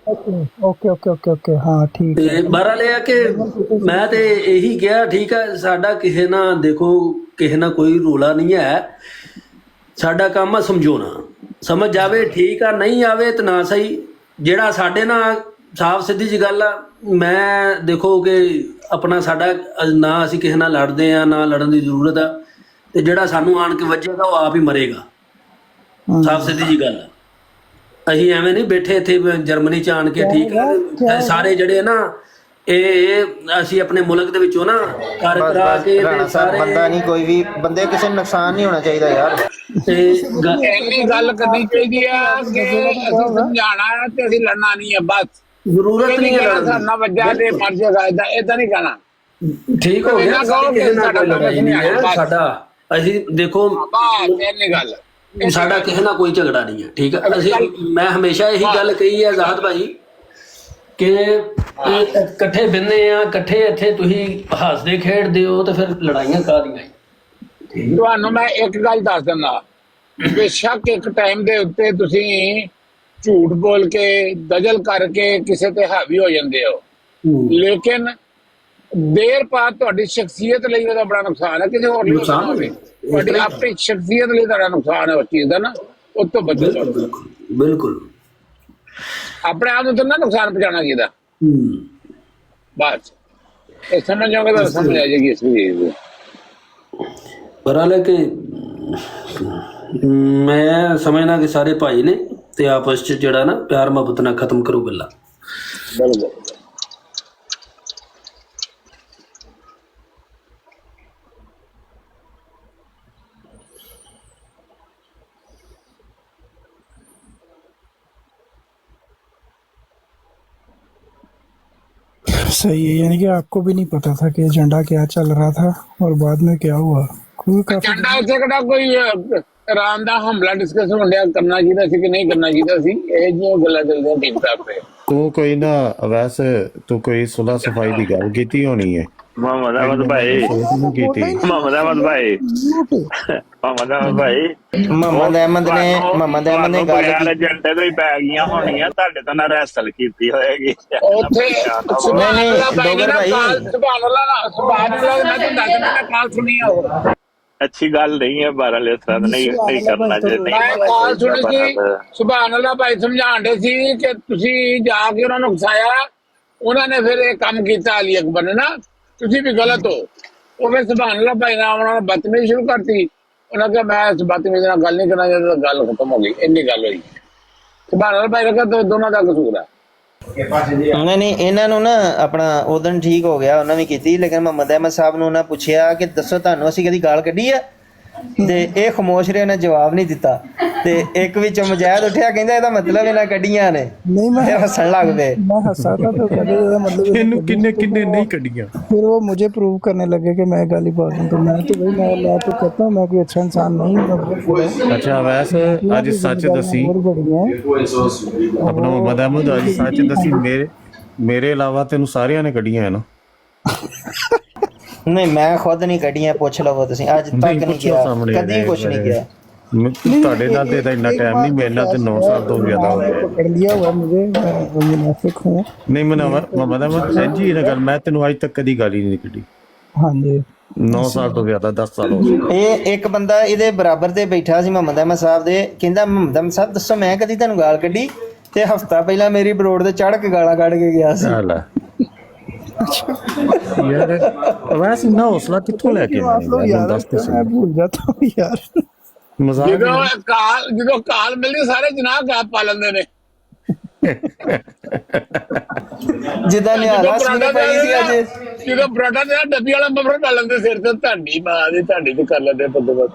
ओके ओके ओके ओके हाँ ठीक
ਤੇ
है।
ਬਹਰਹਾਲ ਇਹ ਆ ਕਿ ਮੈਂ ਤੇ ਇਹੀ ਕਿਹਾ ਠੀਕ ਹੈ, ਸਾਡਾ ਕਿਸੇ ਨਾਲ ਦੇਖੋ ਕਿਸੇ ਨਾਲ ਕੋਈ ਰੋਲਾ ਨਹੀਂ ਹੈ, ਸਾਡਾ ਕੰਮ ਆ ਸਮਝਾਉਣਾ, ਸਮਝ ਜਾਵੇ ਠੀਕ ਆ, ਨਹੀਂ ਆਵੇ ਤਾਂ ਨਾ ਸਹੀ। ਜਿਹੜਾ ਸਾਡੇ ਨਾਲ ਸਾਫ਼ ਸਿੱਧੀ ਜੀ ਗੱਲ ਆ, ਮੈਂ ਦੇਖੋ ਕਿ ਆਪਣਾ ਸਾਡਾ ਨਾ ਅਸੀਂ ਕਿਸੇ ਨਾਲ ਲੜਦੇ ਆ ਨਾ ਲੜਨ ਦੀ ਜ਼ਰੂਰਤ ਆ, ਤੇ ਜਿਹੜਾ ਸਾਨੂੰ ਆਣ ਕੇ ਵੱਜੇਗਾ ਉਹ ਆਪ ਹੀ ਮਰੇਗਾ, ਸਾਫ਼ ਸਿੱਧੀ ਜੀ ਗੱਲ ਆ। ਅਸੀਂ ਐਵੇਂ ਨਹੀਂ ਬੈਠੇ ਇੱਥੇ ਜਰਮਨੀ ਚ ਆਣ ਕੇ ਠੀਕ ਹੈ, ਸਾਰੇ ਜਿਹੜੇ ਨਾ ਇਹ ਅਸੀਂ ਆਪਣੇ ਮੁਲਕ ਦੇ ਵਿੱਚੋਂ ਨਾ ਕਰ ਕਰਾ ਕੇ
ਰਾਣਾ
ਤੇ
ਸਾਹਿਬ, ਬੰਦਾ
ਸਾਰੇ
ਨਹੀਂ ਕੋਈ ਵੀ, ਬੰਦੇ ਕਿਸੇ ਨੂੰ ਨੁਕਸਾਨ ਨਹੀਂ ਹੋਣਾ ਚਾਹੀਦਾ ਯਾਰ।
ਤੇ
ਇੰਨੀ ਗੱਲ ਕਰਨੀ ਚਾਹੀਦੀ ਆ ਕਿ ਅਸੀਂ ਸਮਝਾਣਾ ਹੈ ਤੇ ਅਸੀਂ ਲੜਨਾ ਨਹੀਂ ਹੈ, ਬਸ
ਜ਼ਰੂਰਤ ਨਹੀਂ ਹੈ ਲੜਨ ਦੀ।
ਸਾਡਾ ਵੱਜਾ ਤੇ ਮਰ ਜਾਏਗਾ, ਏਦਾਂ ਨਹੀਂ ਕਹਿਣਾ।
ਠੀਕ ਹੋ ਗਿਆ, ਸਾਡੀ ਕਿਸੇ ਨਾਲ ਕੋਈ ਲੜਾਈ ਨਹੀਂ ਹੈ ਸਾਡਾ। ਅਸੀਂ ਦੇਖੋ
ਬਸ ਇੰਨੀ ਗੱਲ।
ਸਾਡਾ ਕਿਸੇ ਨਾਲ ਕੋਈ ਝਗੜਾ ਨਹੀਂ ਹੈ, ਠੀਕ ਹੈ। ਅਸੀਂ ਮੈਂ ਹਮੇਸ਼ਾ ਇਹੀ ਗੱਲ ਕਹੀ ਹੈ ਆਜ਼ਾਦ ਭਾਈ ਕਿ ਇਹ ਇਕੱਠੇ ਬਿੰਨੇ ਆ, ਇਕੱਠੇ ਇੱਥੇ ਤੁਸੀਂ ਹੱਸਦੇ ਖੇਡਦੇ ਹੋ, ਤੇ ਫਿਰ ਲੜਾਈਆਂ ਕਾਹਦੀਆਂ।
ਤੁਹਾਨੂੰ ਮੈਂ ਇੱਕ ਗੱਲ ਦੱਸ ਦਿੰਦਾ, ਬੇਸ਼ੱਕ ਇੱਕ ਟਾਈਮ ਦੇ ਉੱਤੇ ਤੁਸੀਂ ਝੂਠ ਬੋਲ ਕੇ ਦਜਲ ਕਰਕੇ ਕਿਸੇ ਤੇ ਹਾਵੀ ਹੋ ਜਾਂਦੇ ਹੋ, ਲੇਕਿਨ ਦੇਰ ਬਾਅਦ ਤੁਹਾਡੀ ਸ਼ਖਸੀਅਤ ਲਈ ਉਹਦਾ ਬੜਾ ਨੁਕਸਾਨ ਹੈ, ਕਿਸੇ ਹੋਰ ਲਈ ਨੁਕਸਾਨ ਹੋਵੇ, ਤੁਹਾਡੀ ਆਪਣੀ ਸ਼ਖਸੀਅਤ ਲਈ ਤੁਹਾਡਾ ਨੁਕਸਾਨ ਹੈ ਉਸ ਚੀਜ਼ ਦਾ ਨਾ, ਉਸ ਤੋਂ ਬਚੋ।
ਬਿਲਕੁਲ
ਆਪਣੇ ਆਪ ਨੂੰ ਤਾਂ ਨਾ ਨੁਕਸਾਨ ਪਹੁੰਚਾਉਣਾ ਚਾਹੀਦਾ। ਬਸ ਇਹ ਸਮਝ ਜਾਓਗੇ ਤਾਂ ਸਮਝ ਆ ਜਾਏਗੀ ਇਸ ਚੀਜ਼ ਦੀ।
ਪਰ ਹਾਲਾਂਕਿ ਮੈਂ ਸਮਝਦਾ ਕਿ ਸਾਰੇ ਭਾਈ ਨੇ ਤੇ ਆਪਸ ਚ ਜਿਹੜਾ ਨਾ ਪਿਆਰ ਮੁਹੱਬਤ ਨਾਲ ਖਤਮ ਕਰੋ ਗੱਲਾਂ।
ਬਿਲਕੁਲ
सही है, यानी कि आपको भी नहीं पता था कि एजेंडा क्या चल रहा था और बाद में क्या हुआ। कोई काफी
ਝੰਡਾ ਉੱਥੇ ਕਿਹੜਾ ਕੋਈ ਆਰਾਮ ਦਾ ਹਮਲਾ ਡਿਸਕਸ ਹੁੰਦਿਆ ਕਰਨਾ ਚਾਹੀਦਾ ਸੀ ਕਿ ਨਹੀਂ ਕਰਨਾ ਚਾਹੀਦਾ ਸੀ, ਇਹ ਜਿਹੀਆਂ ਗੱਲਾਂ ਚੱਲਦੀਆਂ ਠੀਕ ਠਾਕ ਤੇ।
ਤੂੰ ਕੋਈ ਨਾ ਵੈਸੇ ਤੂੰ ਕੋਈ ਸੁਲਾ ਸਫਾਈ ਦੀ ਗੱਲ ਕੀਤੀ ਹੋਣੀ ਹੈ।
ਮੁਹੰਮਦ ਅਹਿਮਦ ਭਾਈ, ਮੁਹੰਮਦ ਅਹਿਮਦ ਭਾਈ, ਮੁਹੰਮਦ ਅਹਿਮਦ ਭਾਈ,
ਮੁਹੰਮਦ ਅਹਿਮਦ ਨੇ ਗੱਲ
ਯਾਰ ਏਜੰਟੇ ਤੋਂ ਹੀ ਪੈ ਗਈਆਂ ਹੋਣੀਆਂ, ਤੁਹਾਡੇ ਤੋਂ ਨਾ ਰੈਸਲ ਕੀਤੀ ਹੋਏਗੀ
ਉੱਥੇ ਸੁਭਾਨ ਅੱਲਾਹ ਭਾਈ ਨੇ
ਡੋਗਰ
ਨਾ, ਸੁਭਾਨ ਅੱਲਾਹ ਮੈਂ ਤਾਂ ਦੱਸ ਮੈਂ ਕਾਲ ਸੁਣੀ ਆ ਉਹ
ਅੱਛੀ ਗੱਲ ਨਹੀਂ ਹੈ, ਬਹਰਹਾਲ ਇਸ ਤਰ੍ਹਾਂ ਨਹੀਂ ਕਰਨਾ ਚਾਹੀਦਾ।
ਮੈਂ ਕਾਲ ਸੁਣੀ ਸੀ, ਸੁਭਾਨ ਅੱਲਾਹ ਭਾਈ ਸਮਝਾਉਂਦੇ ਸੀ ਕਿ ਤੁਸੀਂ ਜਾ ਕੇ ਉਹਨਾਂ ਨੂੰ ਫਸਾਇਆ, ਉਹਨਾਂ ਨੇ ਫਿਰ ਇਹ ਕੰਮ ਕੀਤਾ ਅਲੀ ਅਕਬਰ ਨੇ ਨਾ, ਤੁਸੀਂ ਵੀ ਗਲਤ ਹੋ। ਉਹ ਫਿਰ ਸੁਭਾਨ ਅੱਲਾਹ ਭਾਈ ਨਾਲ ਉਹਨਾਂ ਨੇ ਬਦਤਮੀਜ਼ੀ ਸ਼ੁਰੂ ਕਰਤੀ, ਉਹਨਾਂ ਕਿਹਾ ਮੈਂ ਇਸ ਬਦਤਮੀਜ਼ੀ ਨਾਲ ਗੱਲ ਨਹੀਂ ਕਰਨਾ ਚਾਹੁੰਦਾ, ਗੱਲ ਖਤਮ ਹੋ ਗਈ, ਇੰਨੀ ਗੱਲ ਹੋਈ। ਸੁਭਾਨ ਅੱਲਾਹ ਭਾਈ ਨੇ ਕਿਹਾ ਦੋਨਾਂ ਦਾ ਕਸੂਰ ਹੈ।
ਨਹੀਂ ਇਹਨਾਂ ਨੂੰ ਨਾ ਆਪਣਾ ਉਦੋਂ ਠੀਕ ਹੋ ਗਿਆ, ਉਹਨਾਂ ਵੀ ਕੀਤੀ, ਲੇਕਿਨ ਮੁਹੰਮਦ ਅਹਿਮਦ ਸਾਹਿਬ ਨੂੰ ਉਹਨਾਂ ਪੁੱਛਿਆ ਕਿ ਦੱਸੋ ਤੁਹਾਨੂੰ ਅਸੀਂ ਕਦੀ ਗਾਲ ਕੱਢੀ ਆ, ਤੇ ਇਹ ਖਾਮੋਸ਼ ਰਹੇ, ਉਹਨੇ ਜਵਾਬ ਨਹੀਂ ਦਿੱਤਾ। ਤੇ ਇੱਕ ਵਿੱਚੋਂ ਮੁਜਾਹਿਦ ਉੱਠਿਆ, ਕਹਿੰਦਾ ਇਹਦਾ ਮਤਲਬ ਇਹਨਾਂ ਕੱਢੀਆਂ ਨੇ।
नहीं मैं
ਇਹ ਹੱਸਣ ਲੱਗ ਪਏ।
मैं हंसा था तो कहते थे मतलब
ਇਹਨੂੰ ਕਿੰਨੇ ਕਿੰਨੇ ਨਹੀਂ ਕੱਢੀਆਂ।
फिर वो मुझे प्रूव करने लगे कि मैं गाली बात हूँ, तो मैं तो भाई मैं तो कहता हूँ मैं कोई अच्छा इंसान नहीं हूँ।
ਅੱਛਾ ਵੈਸੇ ਅੱਜ ਸੱਚ ਦੱਸੀ,
और बड़ी हैं
ਆਪਣਾ ਮੁਹੰਮਦ ਅਹਿਮਦ ਅੱਜ ਸੱਚ ਦੱਸੀ, ਮੇਰੇ ਇਲਾਵਾ ਤੈਨੂੰ ਸਾਰਿਆਂ ਨੇ ਕੱਢੀਆਂ ਹੈ ਨਾ।
ਨਹੀਂ ਮੈਂ ਖੁਦ ਨਹੀਂ ਕੱਢੀਆਂ, ਪੁੱਛ ਲਵੋ ਤੁਸੀਂ, ਅੱਜ ਤੱਕ ਨਹੀਂ
ਪੁੱਛੋ
ਕਿਹਾ,
ਸਾਹਮਣੇ
ਕਦੀ ਕੁਛ ਨਹੀਂ ਕਿਹਾ।
ਤੁਹਾਡੇ ਨਾਲ ਤੇ ਤਾਂ ਇੰਨਾ ਟਾਈਮ ਨਹੀਂ, ਮੇਰੇ ਨਾਲ ਤੇ 9 ਸਾਲ ਤੋਂ ਜ਼ਿਆਦਾ ਹੋ ਗਿਆ।
पकड़ लिया हुआ मुझे, मैं मुनाफिक हूँ।
ਨਹੀਂ ਮੁਹੰਮਦ ਅਹਿਮਦ ਜੀ ਇਹ ਗੱਲ ਮੈਂ ਤੈਨੂੰ ਅੱਜ ਤੱਕ ਕਦੀ ਗਾਲੀ ਨਹੀਂ ਕੱਢੀ।
हाँ जी
9 ਸਾਲ ਤੋਂ ਜ਼ਿਆਦਾ 10 ਸਾਲ ਹੋ ਗਏ।
ਇਹ ਇੱਕ ਬੰਦਾ ਇਹਦੇ ਬਰਾਬਰ ਤੇ ਬੈਠਾ ਸੀ ਮੁਹੰਮਦ ਅਹਿਮਦ ਸਾਹਿਬ ਦੇ, ਕਹਿੰਦਾ ਮੁਹੰਮਦ ਅਹਿਮਦ ਸਾਹਿਬ ਦੱਸੋ ਮੈਂ ਕਦੀ ਤੁਹਾਨੂੰ ਗਾਲ ਕੱਢੀ, ਤੇ ਹਫਤਾ ਪਹਿਲਾਂ ਮੇਰੀ ਬਰੋਡ ਤੇ ਚੜ੍ਹ ਕੇ ਗਾਲਾਂ ਕੱਢ ਕੇ ਗਿਆ ਸੀ।
ਯਾਰ ਵੈਸੇ ਨਾ ਹੌਸਲਾ ਕਿੱਥੋਂ ਲੈ ਕੇ
आप लोग याद रखते हैं, मैं भूल जाता हूँ यार।
ਮਜ਼ਾਕ
ਜਦੋਂ ਕਾਲ ਮਿਲਦੀ ਸਾਰੇ ਜਨਾਬ ਗੈਪ ਪਾ ਲੈਂਦੇ ਨੇ।
ਜਿੱਦਾਂ ਨਿਹਾਲਾ ਸਿੰਘ ਪਈ ਸੀ ਅੱਜ,
ਜਦੋਂ ਬਰਾਡਾ ਦੇ ਡੱਬੀ ਵਾਲਾ ਮਫਰ ਪਾ ਲੈਂਦੇ ਸਿਰ ਤੇ, ਤੁਹਾਡੀ ਮਾਂ ਦੀ ਤੁਹਾਡੀ ਤੇ ਕਰ ਲੈਂਦੇ ਬੰਦੋਬਸਤ।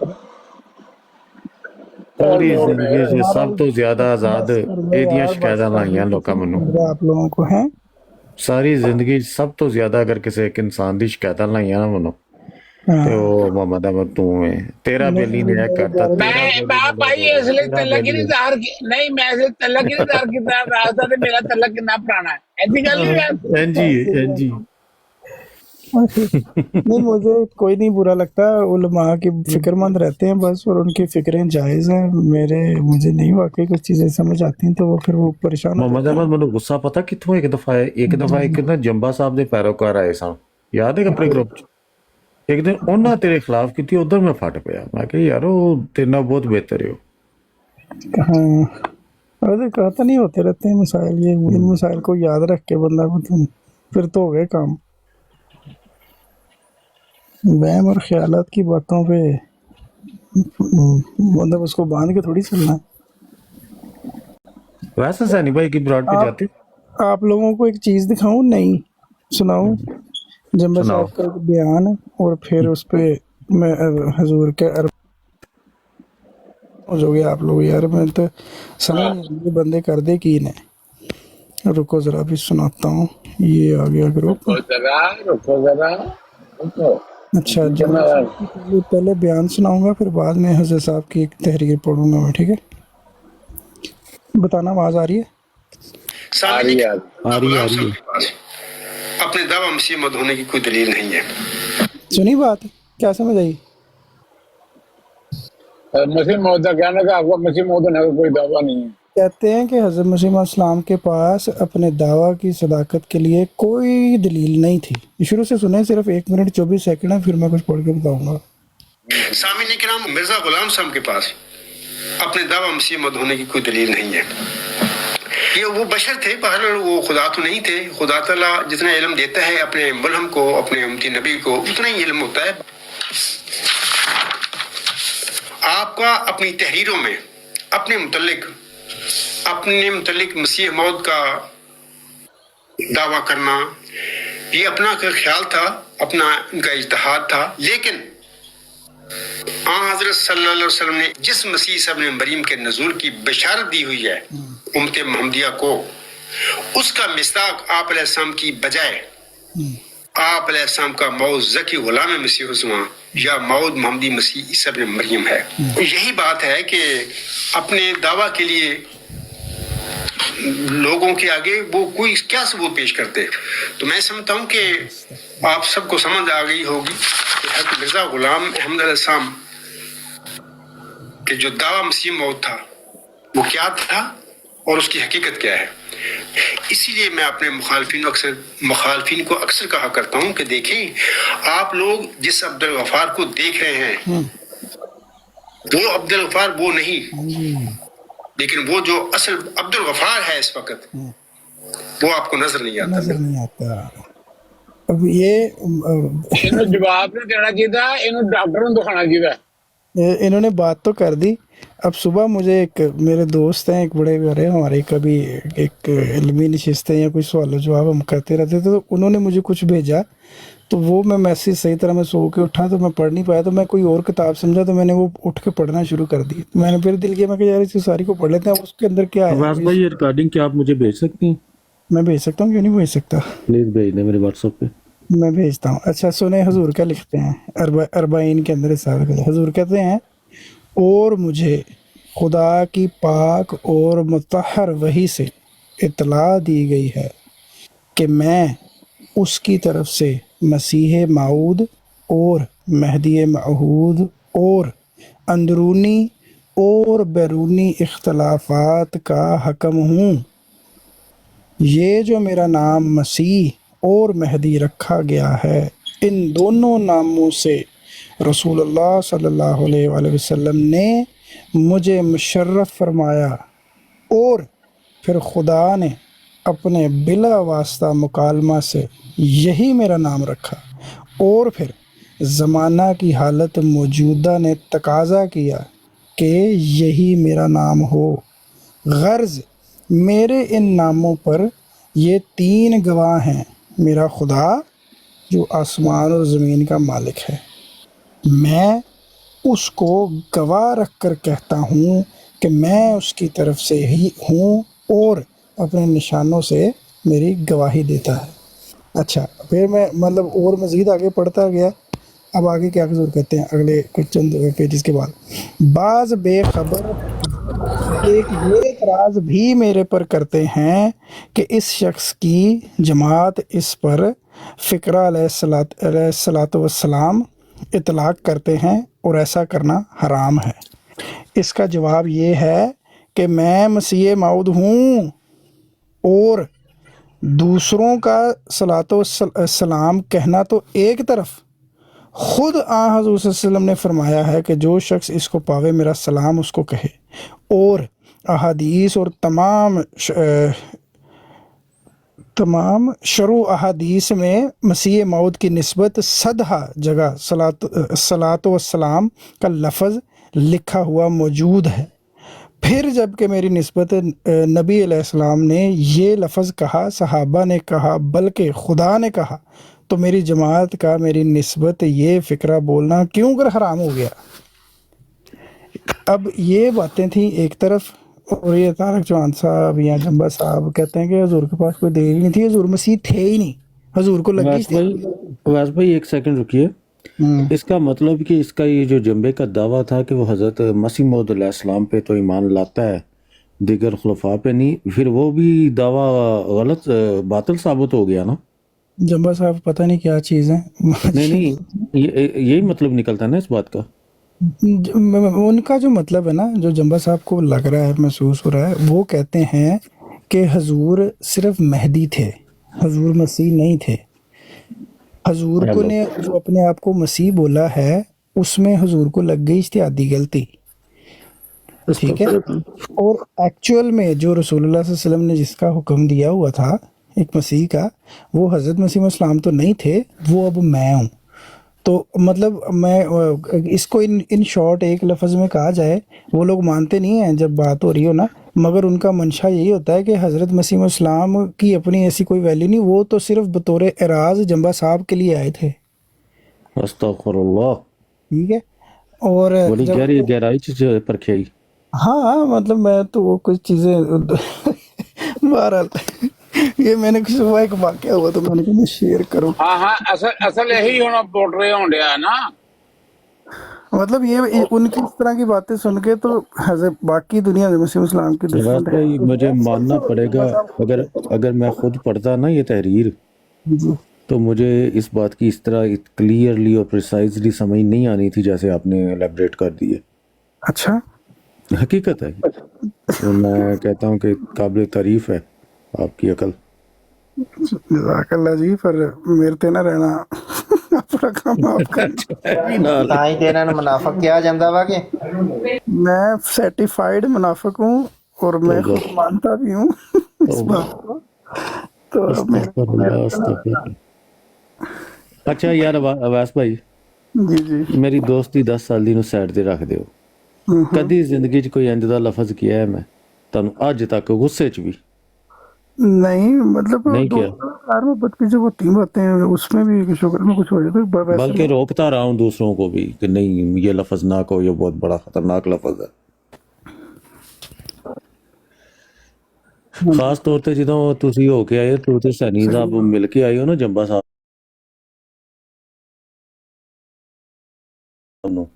ਪੂਰੀ ਜ਼ਿੰਦਗੀ 'ਚ ਸਭ ਤੋਂ ਜ਼ਿਆਦਾ ਆਜ਼ਾਦ ਇਹਦੀਆਂ ਸ਼ਿਕਾਇਤਾਂ ਲਾਈਆਂ ਲੋਕਾਂ ਮੈਨੂੰ।
आप लोगों को है
ਸਾਰੀ ਜ਼ਿੰਦਗੀ 'ਚ ਸਭ ਤੋਂ ਜ਼ਿਆਦਾ ਅਗਰ ਕਿਸੇ ਇੱਕ ਇਨਸਾਨ ਦੀ ਸ਼ਿਕਾਇਤਾਂ ਲਾਈਆਂ ਨਾ ਮੈਨੂੰ, ਤੇ ਉਹ ਮੁਹੰਮਦ ਅਹਿਮਦ ਤੂੰ ਹੈ। ਤੇਰਾ ਬੇਲੀ ਨੇ ਇਹ ਕਰਤਾ,
ਮੈਂ ਭਾਈ ਇਸ ਲਈ ਤਲਕ ਹੀ ਨਹੀਂ ਜ਼ਾਹਰ ਨਹੀਂ, ਮੈਂ ਇਸ ਲਈ ਤਲਕ ਹੀ ਨਹੀਂ ਜ਼ਾਹਰ ਕੀਤਾ ਰਾਸਤਾ, ਤੇ ਮੇਰਾ ਤਲਕ ਕਿੰਨਾ ਪੁਰਾਣਾ ਹੈ, ਐਸੀ ਗੱਲ ਨਹੀਂ ਹੈ।
ਐਨਜੀ
नहीं मुझे कोई नहीं बुरा लगता, उलमा के फिक्रमंद रहते हैं बस, और उनकी फिक्रें जायज़ हैं। मुझे नहीं वाकई कुछ चीज़ें समझ आती हैं, तो वो फिर वो परेशान
ਮੁਹੰਮਦ ਅਹਿਮਦ ਮੈਨੂੰ ਗੁੱਸਾ ਪਤਾ ਕਿੱਥੋਂ ਇੱਕ ਦਫਾ ਇੱਕ ਨਾ ਜੰਬਾ ਸਾਹਿਬ ਦੇ ਪੈਰੋਕਾਰ ਆਏ ਸਨ, ਯਾਦ ਹੈ ਆਪਣੇ ਗਰੁੱਪ 'ਚ। ਇੱਕ ਦਿਨ ਉਹਨਾਂ ਤੇਰੇ ਖਿਲਾਫ ਕੀਤੀ, ਉਧਰ ਮੈਂ ਫਟ ਪਿਆ, ਮੈਂ ਕਿਹਾ ਯਾਰ ਉਹ ਤੇਰੇ ਨਾਲ ਬਹੁਤ ਬਿਹਤਰ ਹੋ।
हाँ अरे कहता नहीं होते रहते हैं मसाइल, ये इन मसाइल को याद रख के बंदा फिर तो हो गए काम। वहम और ख्यालात की बातों पे मतलब उसको बांध के थोड़ी चलना है।
वैसे सैनी भाई की ब्रॉड पे जाते
आप लोगों को एक चीज दिखाऊं, नहीं سناؤں جنبہ
سناؤ
صاحب کا ایک بیان اور پھر اس پہ میں حضور کے ہو گیا آپ لوگ یار، میں تو سمجھ نہیں آ رہی یہ بندے کر دے کی نے۔ رکو ذرا بھی سناتا ہوں، یہ آ گیا گروپ۔
رکو ذرا رکو۔
اچھا جنبہ صاحب کی پہلے بیان سناؤں گا، پھر بعد میں حضرت صاحب کی ایک تحریر پڑھوں گا میں، ٹھیک ہے؟ بتانا آواز آ رہی ہے؟
آ رہی ہے۔
آ رہی ہے
اپنے دعوی مسیح مد ہونے کی کوئی دلیل نہیں ہے۔
سنی بات کیا سمجھ آئی؟
مسیح موعود کا کہنا کہ آپ کو مسیح موعود ہونے کا کوئی دعویٰ نہیں ہے۔
کہتے ہیں کہ حضرت مسیح علیہ السلام کے پاس اپنے دعویٰ کی صداقت کے لیے کوئی دلیل نہیں تھی۔ شروع سے سنیں، صرف 1 منٹ 24 سیکنڈ ہے، پھر میں کچھ پڑھ کے بتاؤں گا۔
سامعین کرام، مرزا غلام صاحب کے پاس اپنے دعوی مسیح مد ہونے کی کوئی دلیل نہیں ہے۔ یہ وہ بشر تھے، بہرحال وہ خدا تو نہیں تھے۔ خدا تعالیٰ جتنا علم دیتا ہے اپنے ملہم کو، اپنے امتی نبی کو، اتنا ہی علم ہوتا ہے۔ آپ کا اپنی تحریروں میں اپنے متعلق مسیح موعود کا دعویٰ کرنا، یہ اپنا خیال تھا، اپنا ان کا اجتہاد تھا، لیکن حضرت صلی اللہ علیہ وسلم نے جس مسیح صاحب نے مریم کے نزول کی بشارت دی ہوئی ہے امت محمدیہ کو، اس کا مصداق آپ علیہ السلام کی بجائے آپ علیہ السلام کا موعود ذکی غلام مسیح الزمان یا موعود محمدی مسیح عیسیٰ ابن مریم ہے۔ یہی بات ہے کہ اپنے دعویٰ کے لیے لوگوں کے آگے وہ کوئی کیا ثبوت پیش کرتے۔ تو میں سمجھتا ہوں کہ آپ سب کو سمجھ آ گئی ہوگی کہ حضرت مرزا غلام احمد علیہ السلام کہ جو دعویٰ مسیح موعود تھا وہ کیا تھا اور اس کی حقیقت کیا ہے۔ اسی لیے میں اپنے مخالفین کو اکثر کہا کرتا ہوں کہ دیکھیں، آپ لوگ جس عبدالغفار کو دیکھ رہے ہیں وہ عبدالغفار وہ نہیں، لیکن وہ جو اصل عبدالغفار ہے اس وقت وہ آپ کو نظر نہیں آتا۔
اب یہ
جواب نہیں دینا چاہیے تھا، انہوں ڈاکٹر کو دکھانا چاہیے۔
انہوں نے بات تو کر دی۔ اب صبح مجھے ایک میرے دوست ہیں، ایک بڑے بڑے ہمارے، کبھی ایک علمی نشستیں یا کوئی سوال و جواب ہم کرتے رہتے تھے، تو انہوں نے مجھے کچھ بھیجا، تو وہ میں میسیج صحیح طرح میں سو کے اٹھا تو میں پڑھ نہیں پایا، تو میں کوئی اور کتاب سمجھا تو میں نے وہ اٹھ کے پڑھنا شروع کر دی۔ میں نے پھر دل کیا، میں کہ یار اس ساری کو پڑھ لیتے ہیں، اس کے اندر کیا ہے۔
عباس بھائی، یہ ریکارڈنگ کیا آپ مجھے بھیج سکتی ہیں؟
میں بھیج سکتا ہوں، کیوں نہیں بھیج سکتا؟
پلیز بھیج دیں میرے واٹس ایپ پہ۔
میں بھیجتا ہوں۔ اچھا سنیں حضور کیا لکھتے ہیں، اربعین کے اندر حضور کہتے ہیں، اور مجھے خدا کی پاک اور مطہر وحی سے اطلاع دی گئی ہے کہ میں اس کی طرف سے مسیح موعود اور مہدی موعود اور اندرونی اور بیرونی اختلافات کا حکم ہوں۔ یہ جو میرا نام مسیح اور مہدی رکھا گیا ہے، ان دونوں ناموں سے رسول اللہ صلی اللہ علیہ وآلہ وسلم نے مجھے مشرف فرمایا، اور پھر خدا نے اپنے بلا واسطہ مکالمہ سے یہی میرا نام رکھا، اور پھر زمانہ کی حالت موجودہ نے تقاضا کیا کہ یہی میرا نام ہو۔ غرض میرے ان ناموں پر یہ 3 گواہ ہیں، میرا خدا جو آسمان اور زمین کا مالک ہے، میں اس کو گواہ رکھ کر کہتا ہوں کہ میں اس کی طرف سے ہی ہوں، اور اپنے نشانوں سے میری گواہی دیتا ہے۔ اچھا پھر میں مطلب اور مزید آگے پڑھتا گیا۔ اب آگے کیا حضور کہتے ہیں اگلے کچھ چند پیجز کے بعد، بعض بے خبر ایک یہ اعتراض بھی میرے پر کرتے ہیں کہ اس شخص کی جماعت اس پر فقرہ علیہ الصلاۃ والسلام اطلاق کرتے ہیں اور ایسا کرنا حرام ہے۔ اس کا جواب یہ ہے کہ میں مسیح موعود ہوں، اور دوسروں کا صلاۃ والسلام کہنا تو ایک طرف، خود حضور صلی اللہ علیہ وسلم نے فرمایا ہے کہ جو شخص اس کو پاوے میرا سلام اس کو کہے، اور احادیث اور تمام شروع احادیث میں مسیح موعود کی نسبت 100 جگہ صلاۃ والسلام کا لفظ لکھا ہوا موجود ہے۔ फिर जबकि मेरी निस्बत नबी अलैहिस्सलाम ने ये लफ्ज़ कहा, सहाबा ने कहा, बल्कि खुदा ने कहा, तो मेरी जमात का मेरी निस्बत ये फ़िक्रा बोलना क्यों कर हराम हो गया। अब ये बातें थी एक तरफ, और ये तारक चौहान साहब या जंबा साहब कहते हैं कि हजूर के पास कोई दलील नहीं थी, हजूर मसीह थे ही नहीं, हजूर को लगी थी।
वैस भाई एक सेकंड रुकिए। इसका मतलब कि इसका ये जो जंबे का दावा था कि वो हज़रत मसीह मौद अलैहिस्सलाम पे तो ईमान लाता है, दिगर खुलफा पे नहीं, फिर वो भी दावा गलत बातिल साबित हो गया ना।
जंबा साहब पता नहीं क्या चीज़ है।
नहीं यही मतलब निकलता है ना इस बात का।
उनका जो मतलब है ना, जो जंबा साहब को लग रहा है, महसूस हो रहा है, वो कहते हैं कि हजूर सिर्फ महदी थे, हजूर मसीह नहीं थे। हजूर को ने जो अपने आप को मसीह बोला है, उसमें हजूर को लग गई इज्तिहादी गलती, ठीक है। और एक्चुअल में जो रसूलुल्लाह सल्लल्लाहु अलैहि वसल्लम ने जिसका हुक्म दिया हुआ था एक मसीह का, वो हज़रत मसीह इस्लाम तो नहीं थे, वो अब मैं हूँ। तो मतलब मैं इसको इन शॉर्ट एक लफ्ज़ में कहा जाए, वो लोग मानते नहीं हैं जब बात हो रही हो ना, मगर उनका मंशा यही होता है कि हज़रत मसीह इस्लाम की अपनी ऐसी कोई वैल्यू नहीं, वो तो सिर्फ बतौर एराज जंबा साहब के लिए आए थे।
अस्तगफुरुल्लाह।
ठीक है। और
बड़ी गहराई च परखी।
हाँ मतलब मैं तो वो कुछ चीज़ें बहरहाल ये मैंने सुबह एक वाक़या हुआ तो मैंने कहा मैं शेयर करूं।
हाँ असल यही होना पोर्ट्रे होने है ना।
मतलब ये उनकी इस तरह की बातें सुन के तो हज़रत बाकी दुनिया में मसीह इस्लाम की
रात भाई मुझे मानना पड़ेगा, अगर मैं खुद पढ़ता ना ये तहरीर, तो मुझे इस बात की इस तरह क्लियरली और प्रिसाइजली समझ नहीं आनी थी जैसे आपने एलेबरेट कर दी है।
अच्छा,
हकीकत है। तो मैं कहता हूँ कि काबिल तारीफ है आपकी अकल।
जज़ाकल्लाह जी, पर मेरे ते ना रहना अपना काम आप कर।
ਤਾਂ ਹੀ ਤੇ ਇਹਨਾਂ ਨੂੰ ਮੁਨਾਫਿਕ ਕਿਹਾ ਜਾਂਦਾ ਵਾ कि
मैं सर्टिफाइड मुनाफिक हूँ और मैं खुद मानता भी हूँ इस बात को। तो
अच्छा यार अवैस भाई
जी
मेरी दोस्ती 10 साल ਦੀ ਨੂੰ ਸਾਈਡ ਤੇ ਰੱਖ ਦਿਓ। ਕਦੀ ਜ਼ਿੰਦਗੀ 'ਚ ਕੋਈ ਇੰਜ ਦਾ ਲਫ਼ਜ਼ ਕਿਹਾ ਹੈ ਮੈਂ ਤੁਹਾਨੂੰ ਅੱਜ ਤੱਕ ਗੁੱਸੇ 'ਚ भी
नहीं, मतलब
नहीं किया।
यार मोहब्बत की जो होती बातें हैं उसमें भी शुक्र में कुछ हो जाए तो
बल्कि रोकता रहा हूँ दूसरों को भी कि नहीं ये लफ्ज ना कहो, ये बहुत बड़ा खतरनाक लफ्ज है। खास तौर पे ਜਦੋਂ ਤੁਸੀਂ ਹੋ ਕੇ ਆਏ ਤੂੰ ਤੇ ਸੈਣੀ ਸਾਹਿਬ ਮਿਲ ਕੇ ਆਏ ਹੋ ਨਾ ਜੰਬਾ ਸਾਹਿਬ ਨੂੰ,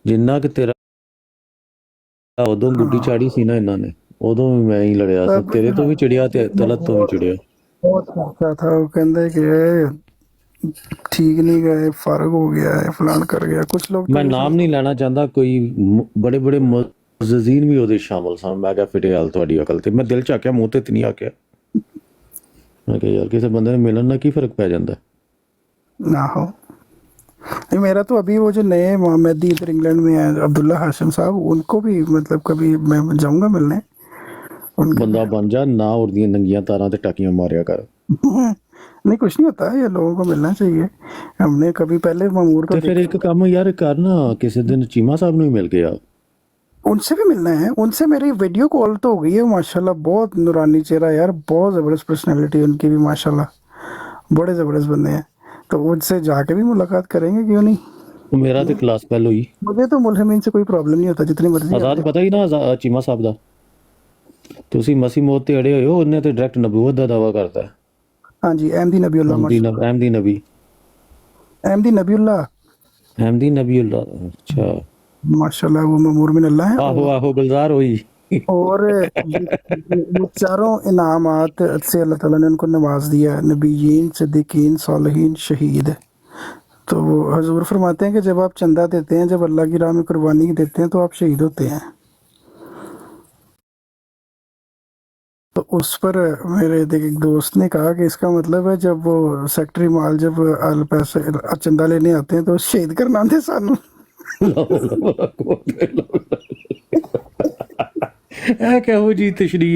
ਜਿੰਨਾ ਕਿ ਤੇਰਾ ਉਦੋਂ ਗੁੱਡੀ ਚਾੜੀ ਸੀ ਨਾ ਇਹਨਾਂ ਨੇ, ਉਦੋਂ ਵੀ ਮੈਂ ਹੀ ਲੜਿਆ ਸੀ, ਤੇਰੇ ਤੋਂ ਵੀ ਚਿੜਿਆ ਤੇ ਤਲਤ ਤੋਂ ਵੀ ਚਿੜਿਆ।
बहुत अच्छा था, वो कहते कि ठीक नहीं गए, फारग हो गया है, फलान कर गया। कुछ लोग
मैं नाम नहीं लेना चाहता, कोई बड़े बड़े मुअज़्ज़िज़ीन भी ਉਹਦੇ ਸ਼ਾਮਲ ਸਨ। ਮੈਂ ਕਿਹਾ ਫਿਟੇ ਹਾਲ ਤੁਹਾਡੀ ਅਕਲ ਤੇ, ਮੈਂ ਦਿਲ ਚ ਆਕਿਆ ਮੂੰਹ ਤੇ ਨਹੀਂ ਆਕਿਆ। ਮੈਂ ਕਿਹਾ ਯਾਰ ਕਿਸੇ ਬੰਦੇ ਨੂੰ ਮਿਲਣ ਨਾਲ ਕੀ ਫਰਕ ਪੈ ਜਾਂਦਾ
ना हो। नहीं, मेरा तो अभी वो जो नए मोहम्मदी इधर इंग्लैंड में है अब्दुल्ला हाशिम साहब, उनको भी मतलब कभी मैं जाऊंगा मिलने।
ਬੰਦਾ ਬਣ ਜਾ ਨਾ, ਉੜਦੀਆਂ ਨੰਗੀਆਂ ਤਾਰਾਂ ਤੇ ਟਾਕੀਆਂ ਮਾਰਿਆ ਕਰ।
नहीं कुछ नहीं होता, ये लोगों को मिलना चाहिए। हमने कभी पहले मामूर
ਤੇ ਫਿਰ ਇੱਕ ਕੰਮ ਯਾਰ ਕਰ ਨਾ, ਕਿਸੇ ਦਿਨ ਚੀਮਾ ਸਾਹਿਬ ਨੂੰ ਹੀ मिल के आ।
उनसे भी मिलना है। उनसे मेरी वीडियो कॉल तो हो गई है माशाल्लाह, बहुत नूरानी चेहरा यार, बहुत ज़बरदस्त पर्सनैलिटी उनकी भी माशाल्लाह, बड़े ज़बरदस्त बंदे हैं। तो उनसे जाके भी मुलाकात करेंगे, क्यों नहीं।
मेरा तो क्लास फेल हुई,
मुझे तो मुल्हिमीन से कोई प्रॉब्लम नहीं होता, जितनी मर्जी।
आजाद पता ही ना चीमा ਸਾਹਿਬ ਦਾ, ਤੁਸੀਂ ਮਸੀਹ ਮੌਤ ਤੇ ਅੜੇ ਹੋਏ ਹੋ, ਉਹਨੇ ਤੇ ਡਾਇਰੈਕਟ ਨਬੂਵਤ ਦਾ ਦਾਵਾ ਕਰਤਾ ਹੈ।
हाँ जी, अहमदी नबीउल्लाह,
अहमदी नबी,
अहमदी नबीउल्लाह,
अहमदी नबीउल्लाह। अच्छा
माशाल्लाह, वो ममूर मिन अल्लाह है।
आहो आहो गुलजार हुई।
और ये चारों इनामात से अल्लाह ताला ने उनको नवाज दिया, नबीयीन, सिद्दीकीन, सालिहीन, शहीद। तो वो हजूर फरमाते हैं कि जब आप चंदा देते हैं, जब अल्लाह की राह में कुर्बानी देते हैं, तो आप शहीद होते हैं। तो उस पर मेरे एक दोस्त ने कहा कि इसका मतलब है जब वो सेक्रेटरी माल जब पैसे चंदा लेने आते हैं तो शहीद करना आते सानू।
क्या जी तशरीह